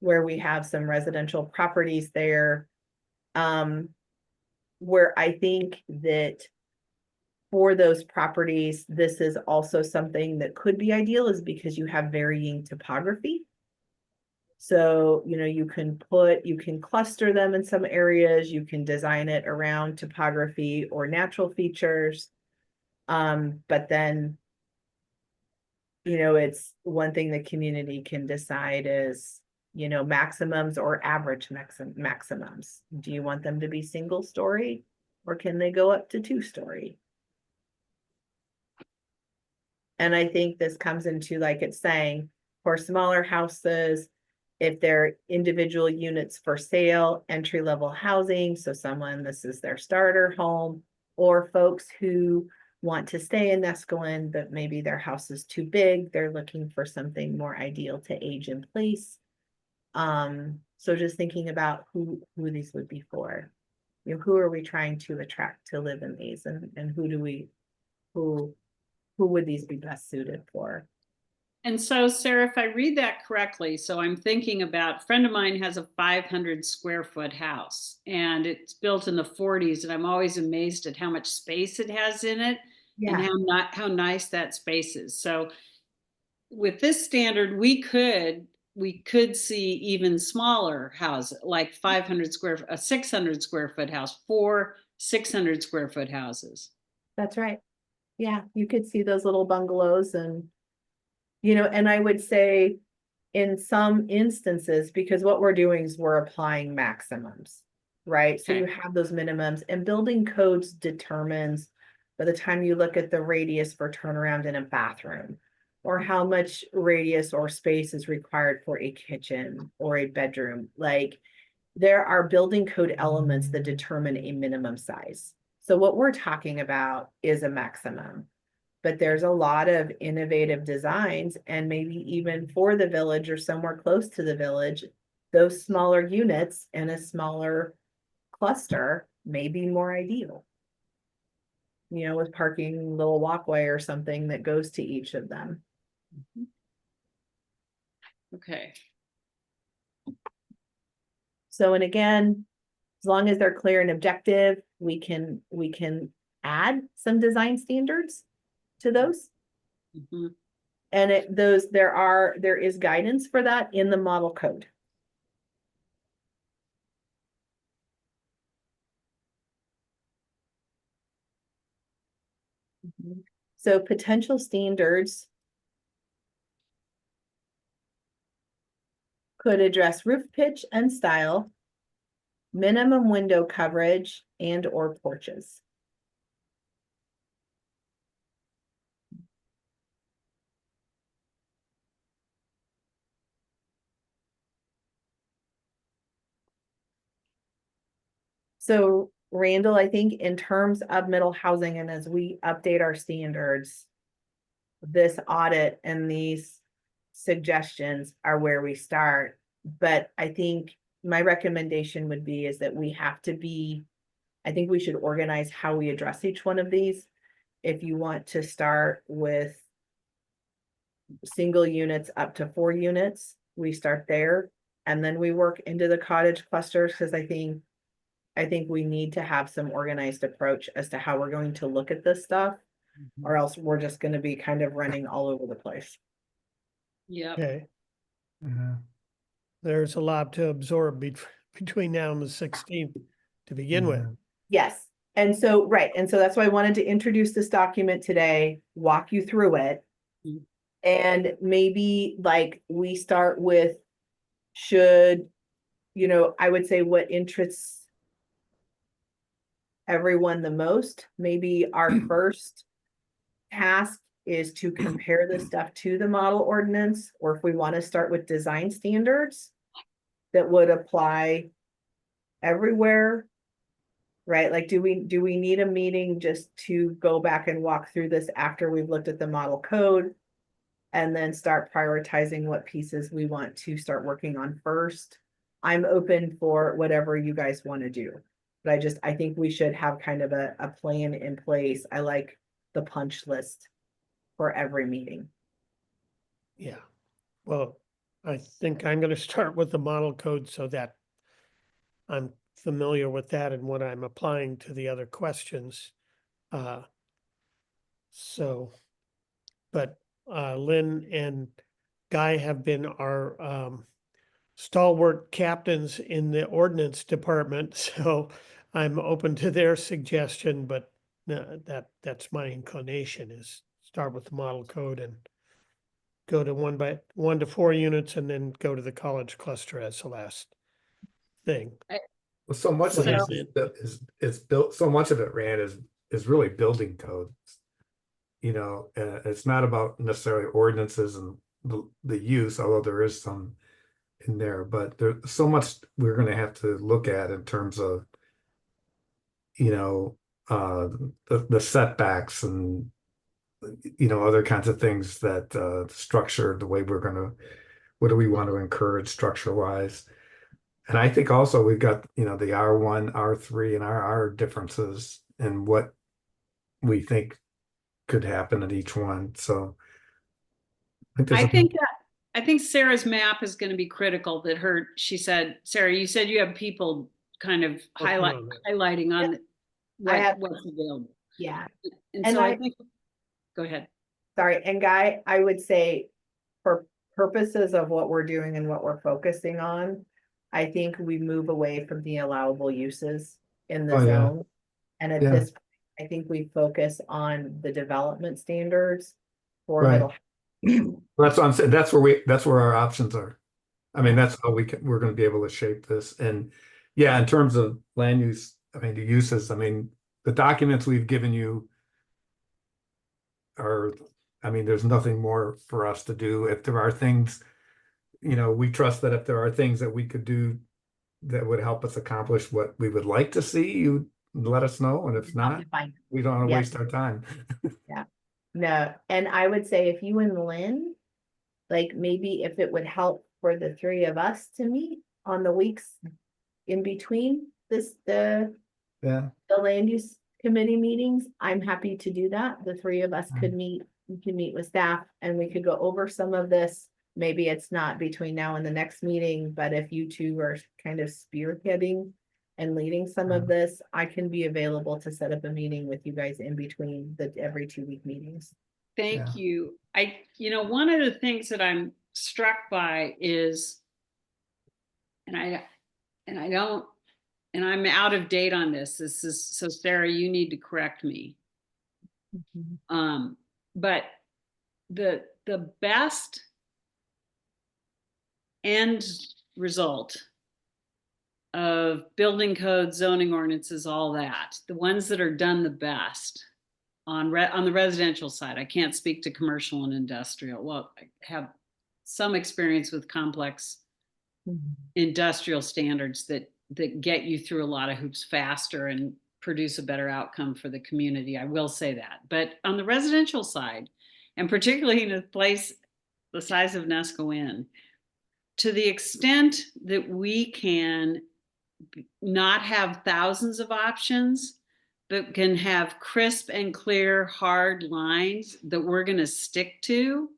where we have some residential properties there. Where I think that for those properties, this is also something that could be ideal is because you have varying topography. So, you know, you can cluster them in some areas, you can design it around topography or natural features. But then, you know, it's one thing the community can decide is, you know, maximums or average maximums. Do you want them to be single story or can they go up to 2-story? And I think this comes into, like it's saying, for smaller houses, if they're individual units for sale, entry-level housing, so this is their starter home, or folks who want to stay in Neskowin, but maybe their house is too big, they're looking for something more ideal to age in place. So just thinking about who these would be for. You know, who are we trying to attract to live in these, and who would these be best suited for? And so, Sarah, if I read that correctly, so I'm thinking about, a friend of mine has a 500 square foot house and it's built in the 40s. And I'm always amazed at how much space it has in it and how nice that space is. So with this standard, we could see even smaller houses, like 600 square foot house, 4 600 square foot houses. That's right. Yeah, you could see those little bungalows and, you know, and I would say in some instances, because what we're doing is we're applying maximums, right? So you have those minimums, and building codes determines by the time you look at the radius for turnaround in a bathroom, or how much radius or space is required for a kitchen or a bedroom. Like, there are building code elements that determine a minimum size. So what we're talking about is a maximum, but there's a lot of innovative designs, and maybe even for the village or somewhere close to the village, those smaller units and a smaller cluster may be more ideal. You know, with parking, little walkway or something that goes to each of them. Okay. So, and again, as long as they're clear and objective, we can add some design standards to those. Mm-hmm. And there is guidance for that in the model code. So potential standards could address roof pitch and style, minimum window coverage, and or porches. So Randall, I think in terms of middle housing, and as we update our standards, this audit and these suggestions are where we start. But I think my recommendation would be is that I think we should organize how we address each one of these. If you want to start with single units up to 4 units, we start there, and then we work into the cottage clusters, because I think we need to have some organized approach as to how we're going to look at this stuff, or else we're just going to be kind of running all over the place. Yeah. Okay, Yeah. there's a lot to absorb between now and the 16th to begin with. Yes. And so, right. And so that's why I wanted to introduce this document today, walk you through it. Mhm. And maybe like we start with, I would say what interests everyone the most. Maybe our first task is to compare this stuff to the model ordinance, or if we want to start with design standards that would apply everywhere, right? Like, do we need a meeting just to go back and walk through this after we've looked at the model code, and then start prioritizing what pieces we want to start working on first? I'm open for whatever you guys want to do, but I think we should have kind of a plan in place. I like the punch list for every meeting. Yeah, well, I think I'm gonna start with the model code so that I'm familiar with that and what I'm applying to the other questions. So, but Lynn and Guy have been our stalwart captains in the ordinance department, so I'm open to their suggestion, but that's my inclination is start with the model code and go to 1 to 4 units and then go to the college cluster as the last thing. Well, so much of So- this is built, so much of it, Rand, is really building codes. You know, it's not about necessarily ordinances and the use, although there is some in there, but there's so much we're gonna have to look at in terms of, you know, the setbacks and, you know, other kinds of things that structure the way what do we want to encourage structure wise. And I think also we've got, you know, the R1, R3 and RR differences and what we think could happen at each one. So I think Sarah's map is going to be critical that she said, Sarah, you said you have people kind of Working on that. highlighting on have- what's available. Yeah, And And so I I- think, go ahead. sorry. And Guy, I would say for purposes of what we're doing and what we're focusing on, I think we move away from the allowable uses in the Oh, yeah. zone. And at Yeah. this, point, I think we focus on the development standards for Right. middle. That's what I'm saying. That's where our options are. I mean, that's how we're going to be able to shape this. And yeah, in terms of land use, I mean, the uses, I mean, the documents we've given you are, I mean, there's nothing more for us to do. If there are things, you know, we trust that if there are things that we could do that would help us accomplish what we would like to see, you let us know. And if not, Fine. we don't want to Yep. waste our time. No, and I would say if you and Lynn, like maybe if it would help for the three of us to meet on the weeks in between the Yeah. land use committee meetings, I'm happy to do that. The three of us could meet, we can meet with staff and we could go over some of this. Maybe it's not between now and the next meeting, but if you two are kind of spearheading and leading some of this, I can be available to set up a meeting with you guys in between the every 2-week meetings. Thank you. One of the things that I'm struck by is, and I'm out of date on this. So Sarah, you need to correct me. But the best end result of building codes, zoning ordinances, all that, the ones that are done the best on the residential side. I can't speak to commercial and industrial. Well, I have some experience with complex industrial standards that get you through a lot of hoops faster and produce a better outcome for the community. I will say that. But on the residential side, and particularly in a place the size of Neskowin, to the extent that we can not have thousands of options, but can have crisp and clear, hard lines that we're going to stick to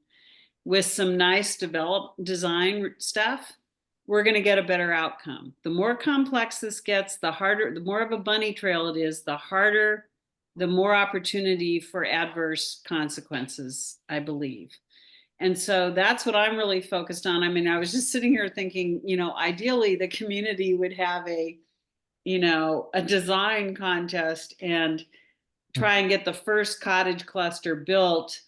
with some nice design stuff, we're going to get a better outcome. The more complex this gets, the harder, the more of a bunny trail it is, the harder, the more opportunity for adverse consequences, I believe. And so that's what I'm really focused on. I mean, I was just sitting here thinking, ideally the community would have a design contest and try and get the first cottage cluster built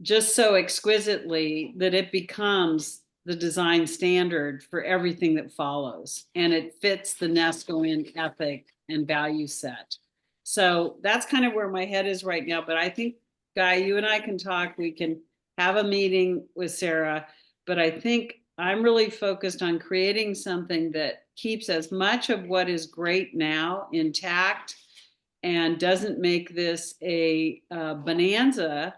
just so exquisitely that it becomes the design standard for everything that follows. And it fits the Neskowin ethic and value set. So that's kind of where my head is right now. But I think, Guy, you and I can talk. We can have a meeting with Sarah. But I think I'm really focused on creating something that keeps as much of what is great now intact and doesn't make this a bonanza,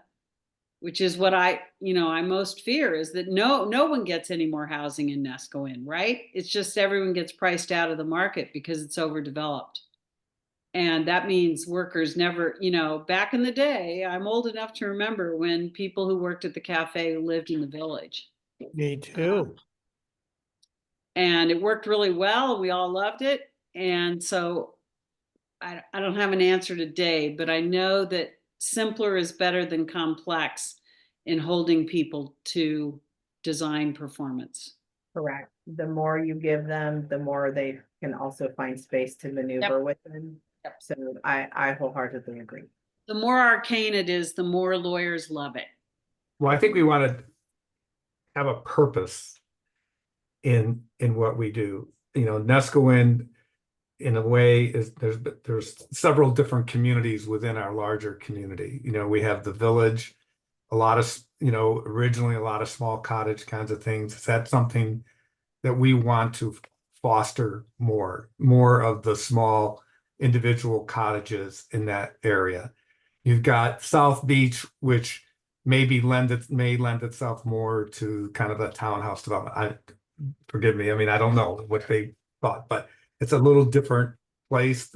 which is what I most fear, is that no one gets any more housing in Neskowin, right? It's just everyone gets priced out of the market because it's overdeveloped. And that means workers never, back in the day, I'm old enough to remember when people who worked at the cafe lived in the village. Me too. And it worked really well. We all loved it. And so I don't have an answer today, but I know that simpler is better than complex in holding people to design performance. Correct. The more you give them, the more they can also find space to maneuver within. Yep. So I wholeheartedly agree. The more arcane it is, the more lawyers love it. Well, I think we want to have a purpose in what we do. You know, Neskowin, in a way, is there's several different communities within our larger community. You know, we have the village, a lot of, you know, originally a lot of small cottage kinds of things. Is that something that we want to foster more of the small individual cottages in that area? You've got South Beach, which may lend itself more to kind of a townhouse development. Forgive me, I mean, I don't know what they thought, but it's a little different place,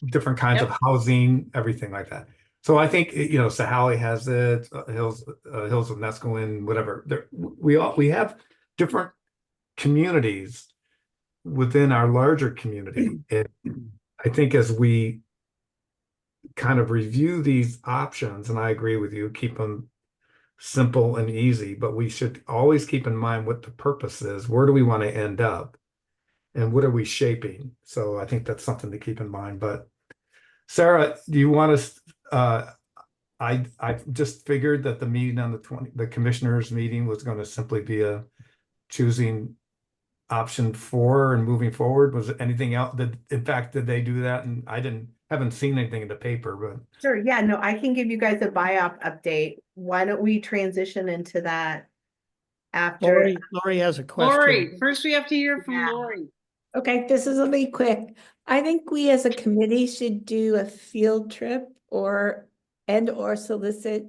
different kinds of housing, everything like that. So I think, you know, Sahali has it, Hills of Neskowin, whatever. We have different communities within our larger community. And I think as we kind of review these options, and I agree with you, keep them simple and easy, but we should always keep in mind what the purpose is. Where do we want to end up? And what are we shaping? So I think that's something to keep in mind. But Sarah, do you want to, I just figured that the meeting on the commissioners meeting was going to simply be a choosing option 4 and moving forward. Was it anything else that, in fact, did they do that? And I haven't seen anything in the paper, but. Sure, yeah, no, I can give you guys a BIOP update. Why don't we transition into that after? Lori has a question. Lori, first we have to hear from Yeah. Lori. Okay, this is a be quick. I think we as a committee should do a field trip or solicit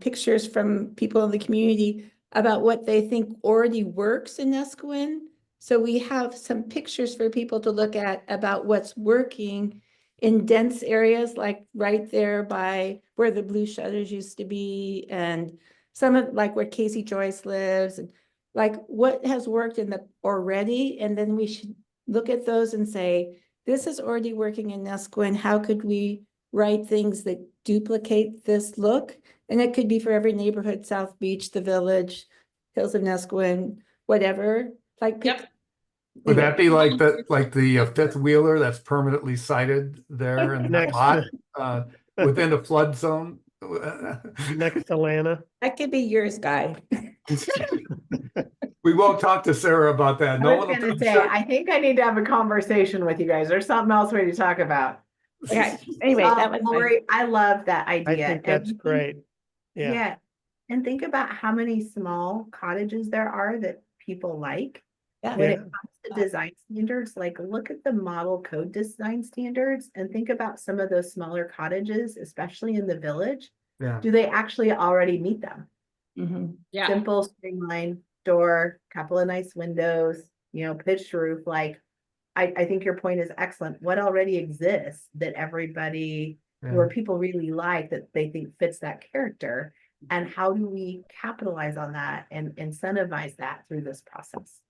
pictures from people in the community about what they think already works in Neskowin. So we have some pictures for people to look at about what's working in dense areas, like right there by where the Blue Shutters used to be, and some of like where Casey Joyce lives, and like what has worked in the already, and then we should look at those and say, this is already working in Neskowin. How could we write things that duplicate this look? And it could be for every neighborhood, South Beach, the Village, Hills of Neskowin, whatever. Like, pick, Would that be like the fifth wheeler that's permanently sited there in that lot within the flood zone? Next to Lana. that could be yours, Guy. We won't talk to Sarah about that. I was gonna say, I think I need to have a conversation with you guys. There's something else we need to talk about. Okay, anyway, that was my. Lori, I love that I idea. think that's great. Yeah. Yeah, and think about how many small cottages there are that people like. Yeah. When it comes to design standards, like look at the model code design standards and think about some of those smaller cottages, especially in the village. Yeah. Do they actually already meet them? Mhm. Yeah. Simple streamlined door, couple of nice windows, you know, pitched roof. Like, I think your point is excellent. What already exists that everybody or people really like that they think fits that character? And how do we capitalize on that and incentivize that through this process?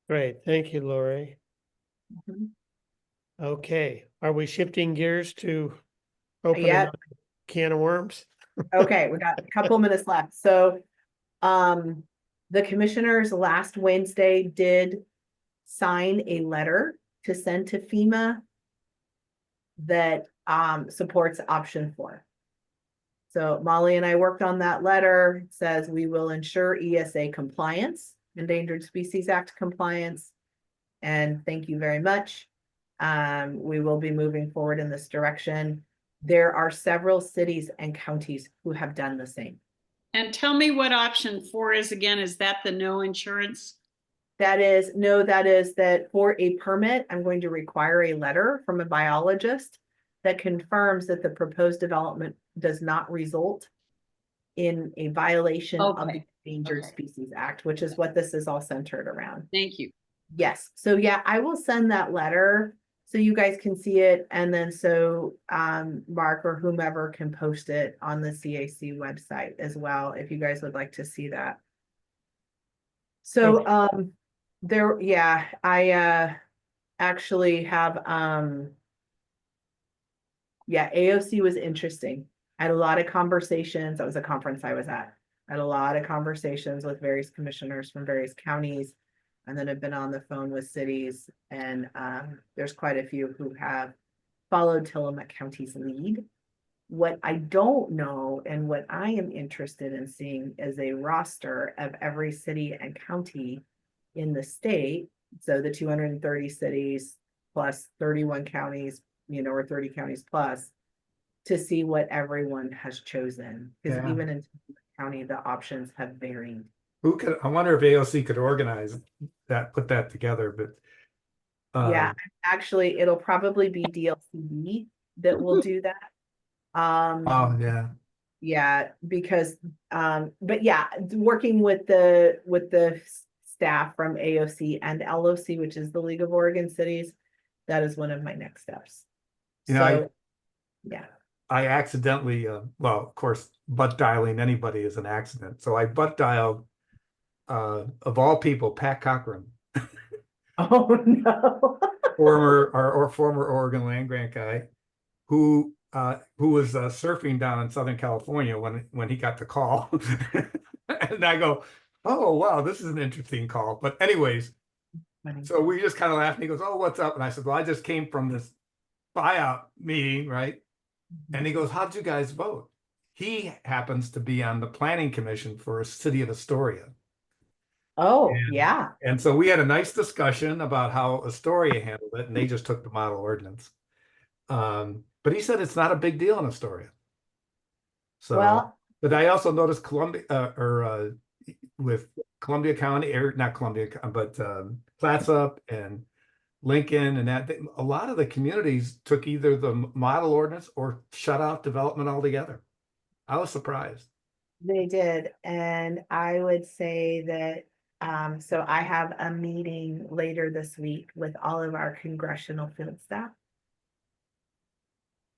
Great. Thank you, Lori. Mhm. Okay. Are we shifting gears to open Yep. a can of worms? Okay, we got a couple minutes left. So, the commissioners last Wednesday did sign a letter to send to FEMA that, supports option 4. So Molly and I worked on that letter. It says we will ensure ESA compliance, Endangered Species Act compliance. And thank you very much. We will be moving forward in this direction. There are several cities and counties who have done the same. And tell me what option 4 is again. Is that the no insurance? That is that for a permit, I'm going to require a letter from a biologist that confirms that the proposed development does not result in a violation of the Endangered Species Act, which is what this is all centered around. Thank you. Yes. So yeah, I will send that letter so you guys can see it. And then so Mark or whomever can post it on the CAC website as well, if you guys would like to see that. So, Okay. there, yeah, I, actually have, yeah, AOC was interesting. I had a lot of conversations. That was a conference I was at. I had a lot of conversations with various commissioners from various counties. And then I've been on the phone with cities, and there's quite a few who have followed Tillamook County's lead. What I don't know and what I am interested in seeing is a roster of every city and county in the state. So the 230 cities plus 31 counties, or 30 counties plus, to see what everyone has chosen. Because Yeah. even in county, the options have varied. I wonder if AOC could organize that, put that together, but. Yeah, actually, it'll probably be DLCD that will do that. Oh, yeah. Yeah, because, but yeah, working with the staff from AOC and LOC, which is the League of Oregon Cities, that is one of my next steps. So, yeah. I accidentally, well, of course, butt dialing anybody is an accident. So I butt dialed, of all people, Pat Cochran, Oh, no. former Oregon land grant guy, who was surfing down in Southern California when he got the call. And I go, oh, wow, this is an interesting call. But anyways, so we just kind of laughed. And he goes, oh, what's up? And I said, well, I just came from this buyout meeting, right? And he goes, how'd you guys vote? He happens to be on the planning commission for a city of Astoria. Oh, yeah. And so we had a nice discussion about how Astoria handled it, and they just took the model ordinance. But he said it's not a big deal in Astoria. So, Well, but I also noticed Columbia, with Columbia County, or not Columbia, but Clatsop and Lincoln, and that a lot of the communities took either the model ordinance or shut out development altogether. I was surprised. they did. And I would say that, so I have a meeting later this week with all of our congressional field staff.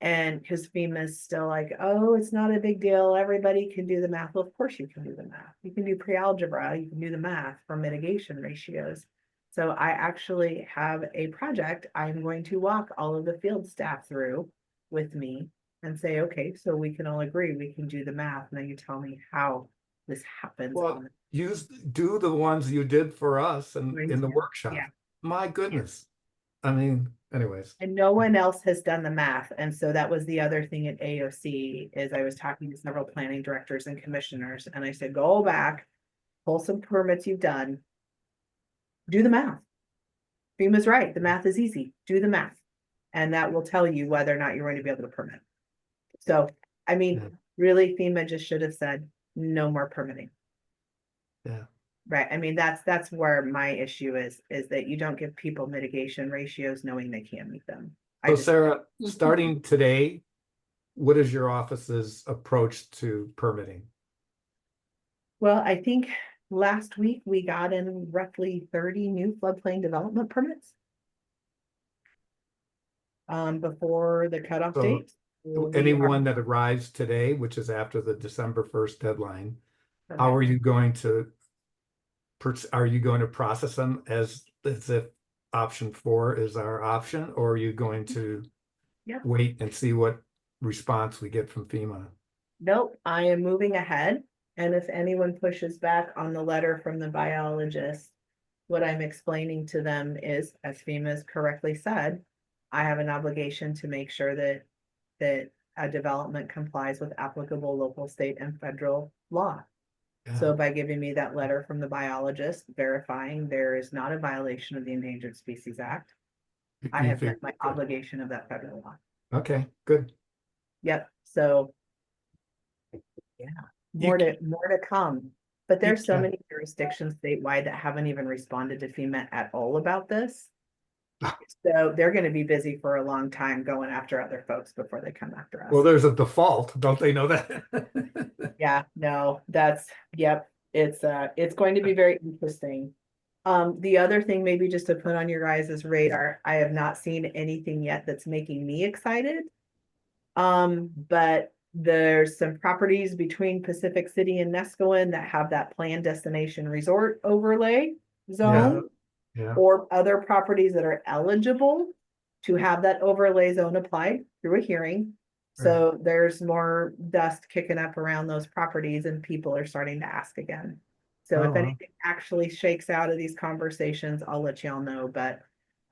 And because FEMA's still like, oh, it's not a big deal. Everybody can do the math. Well, of course you can do the math. You can do pre-algebra. You can do the math for mitigation ratios. So I actually have a project I'm going to walk all of the field staff through with me and say, okay, so we can all agree we can do the math. Now you tell me how this happens. Well, do the ones you did for us and in the workshop. Yeah. My goodness. I mean, anyways. And no one else has done the math. And so that was the other thing at AOC is I was talking to several planning directors and commissioners, and I said, go back, pull some permits you've done, do the math. FEMA's right. The math is easy. Do the math. And that will tell you whether or not you're going to be able to permit. So, I mean, really, FEMA just should have said no more permitting. Yeah. Right. I mean, that's where my issue is that you don't give people mitigation ratios knowing they can't meet them. So Sarah, starting today, what is your office's approach to permitting? Well, I think last week we got in roughly 30 new floodplain development permits. Before the cutoff date. Anyone that arrives today, which is after the December 1st deadline, how are you going to process them as if option 4 is our option, or are you going to wait and see what response we get from FEMA? Nope, I am moving ahead. And if anyone pushes back on the letter from the biologist, what I'm explaining to them is, as FEMA has correctly said, I have an obligation to make sure that a development complies with applicable local, state, and federal law. So by giving me that letter from the biologist verifying there is not a violation of the Endangered Species Act, I have met my obligation of that federal law. Okay, good. Yep. So yeah, more to come. But there's so many jurisdictions statewide that haven't even responded to FEMA at all about this. So they're going to be busy for a long time going after other folks before they come after us. Well, there's a default, don't they know that? Yeah, no, yep. It's going to be very interesting. The other thing, maybe just to put on your guys' radar, I have not seen anything yet that's making me excited. But There's some properties between Pacific City and Neskowin that have that planned destination resort overlay zone. Yeah. Or other properties that are eligible to have that overlay zone applied through a hearing. So there's more dust kicking up around those properties and people are starting to ask again. So Oh, if wow. anything actually shakes out of these conversations, I'll let y'all know, but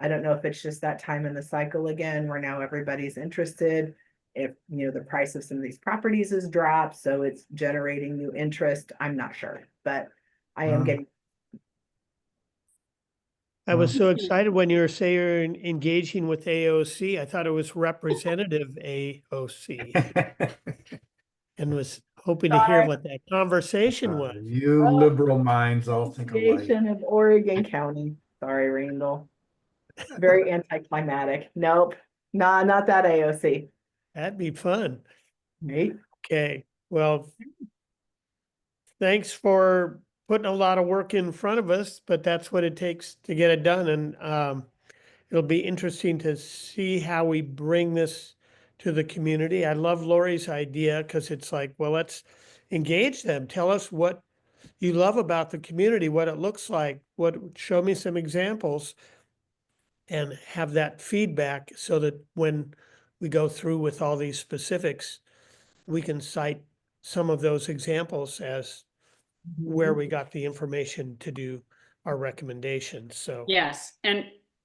I don't know if it's just that time in the cycle again, where now everybody's interested. If, the price of some of these properties has dropped, so it's generating new interest, I'm not sure, but I am getting. I was so excited when you were saying you're engaging with AOC. I thought it was representative AOC and was hoping to hear Sorry. what that conversation was. You liberal minds all think alike. Association of Oregon County. Sorry, Randall. Very anticlimactic. Nope. Nah, not that AOC. That'd be fun. Right? Okay, well, thanks for putting a lot of work in front of us, but that's what it takes to get it done. And it'll be interesting to see how we bring this to the community. I love Lori's idea because it's like, well, let's engage them. Tell us what you love about the community, what it looks like, show me some examples, and have that feedback so that when we go through with all these specifics, we can cite some of those examples as where we got the information to do our recommendations. So Yes, and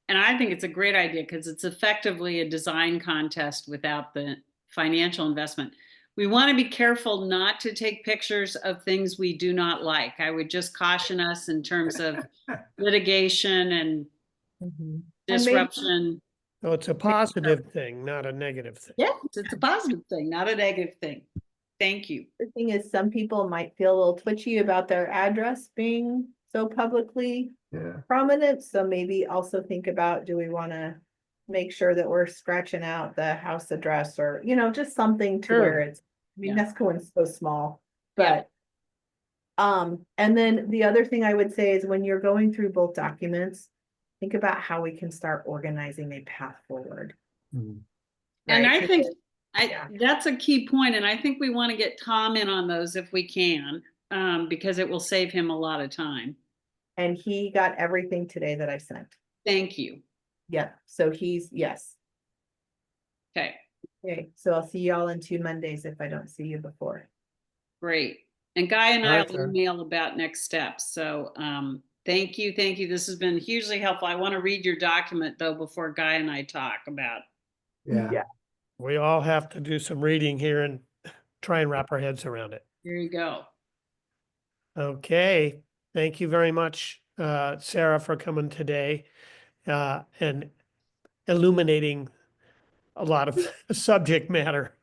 I think it's a great idea because it's effectively a design contest without the financial investment. We want to be careful not to take pictures of things we do not like. I would just caution us in terms of litigation and And disruption. so it's a positive thing, not a negative thing. Yes, it's a positive thing, not a negative thing. Thank you. the thing is, some people might feel a little twitchy about their address being so publicly Yeah. prominent. So maybe also think about, do we want to make sure that we're scratching out the house address or, just something to where Sure. it's, Yeah. Neskowin's so small, Yeah. but and then the other thing I would say is when you're going through both documents, think about how we can start organizing a path forward. Mhm. And right? I think Yeah. that's a key point, and I think we want to get Tom in on those if we can, because it will save him a lot of time. And he got everything today that I sent. Thank you. Yeah, so yes. Okay, Okay, so I'll see y'all in 2 Mondays if I don't see you before. great. And Guy and All I right, will Sarah. email about next steps. So thank you. This has been hugely helpful. I want to read your document though before Guy and I talk about. Yeah. We all have to do some reading here and try and wrap our heads around it. Here you go. Okay, thank you very much, Sarah, for coming today and illuminating a lot of subject matter.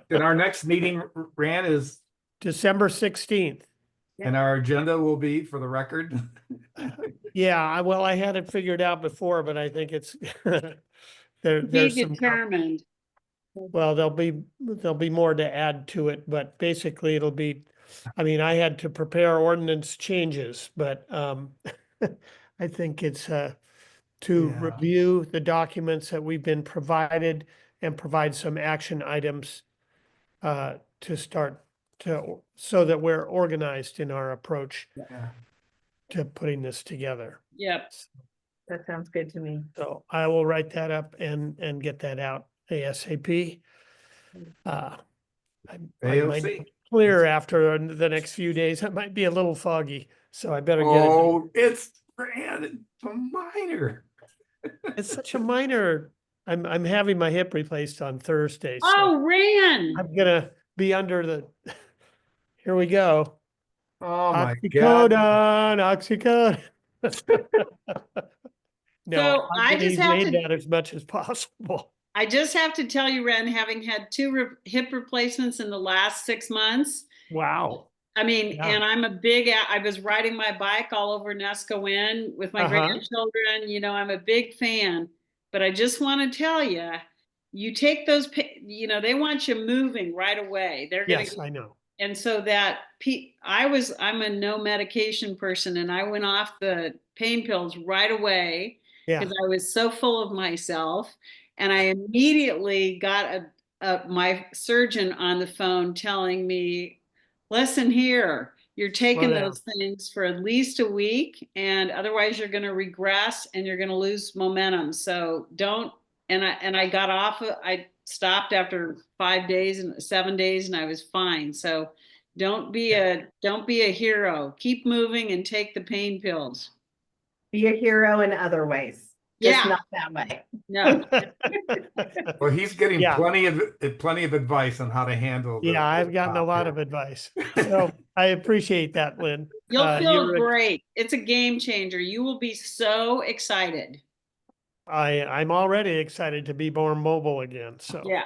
And our next meeting, Ran, is, December 16th. and our agenda will be, for the record. Yeah, I had it figured out before, but I think it's Be there's some. determined. Well, there'll be more to add to it, but basically it'll be, I had to prepare ordinance changes, but I think it's to Yeah. review the documents that we've been provided and provide some action items to start so that we're organized in our approach Yeah. to putting this together. Yep. That sounds good to me. So I will write that up and get that out ASAP. I might AOC. be clear after the next few days. It might be a little foggy, so I better get it. Oh, it's Ran, it's a minor. It's such a minor. I'm having my hip replaced on Thursday, so Oh, Ran. I'm gonna be under the. Here we go. Oh my God. Oxycodone. No, So I'm I gonna just have evade to- that as much as possible. I just have to tell you, Ren, having had 2 hip replacements in the last 6 months, Wow. Yeah. and I'm I was riding my bike all over Neskowin with my grandchildren, I'm a big fan, but I just want to tell you, you take those, they want you moving right away. They're going to, Yes, I know. and so that I'm a no medication person, and I went off the pain pills right away Yeah. because I was so full of myself. And I immediately got my surgeon on the phone telling me, listen here, you're taking down. those things for at least a week, and otherwise you're going to regress and you're going to lose momentum. So don't. And I got off. I stopped after 5 days and 7 days, and I was fine. So don't be a hero. Keep moving and take the pain pills. Be a hero in other ways, just Yeah. not that way. No. Well, he's getting Yeah. plenty of advice on how to handle. Yeah, I've the gotten a top lot here. of advice. So I appreciate that, Lynn. You'll feel You're great. It's a game changer. You will be so excited. I'm already excited to be more mobile again. So, Yeah.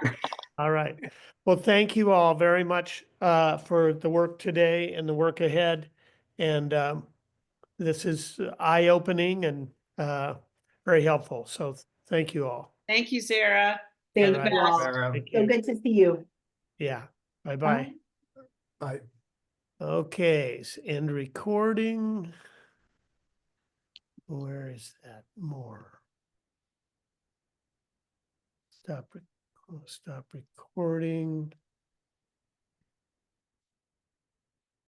all right. Well, thank you all very much for the work today and the work ahead. And this is eye-opening and very helpful. So thank you all. Thank you, Sarah. Thank All right. you all. Sarah. Thank So you. good to see you. Yeah. Bye-bye. Bye. Okay, end recording. Where is that? More. Stop recording.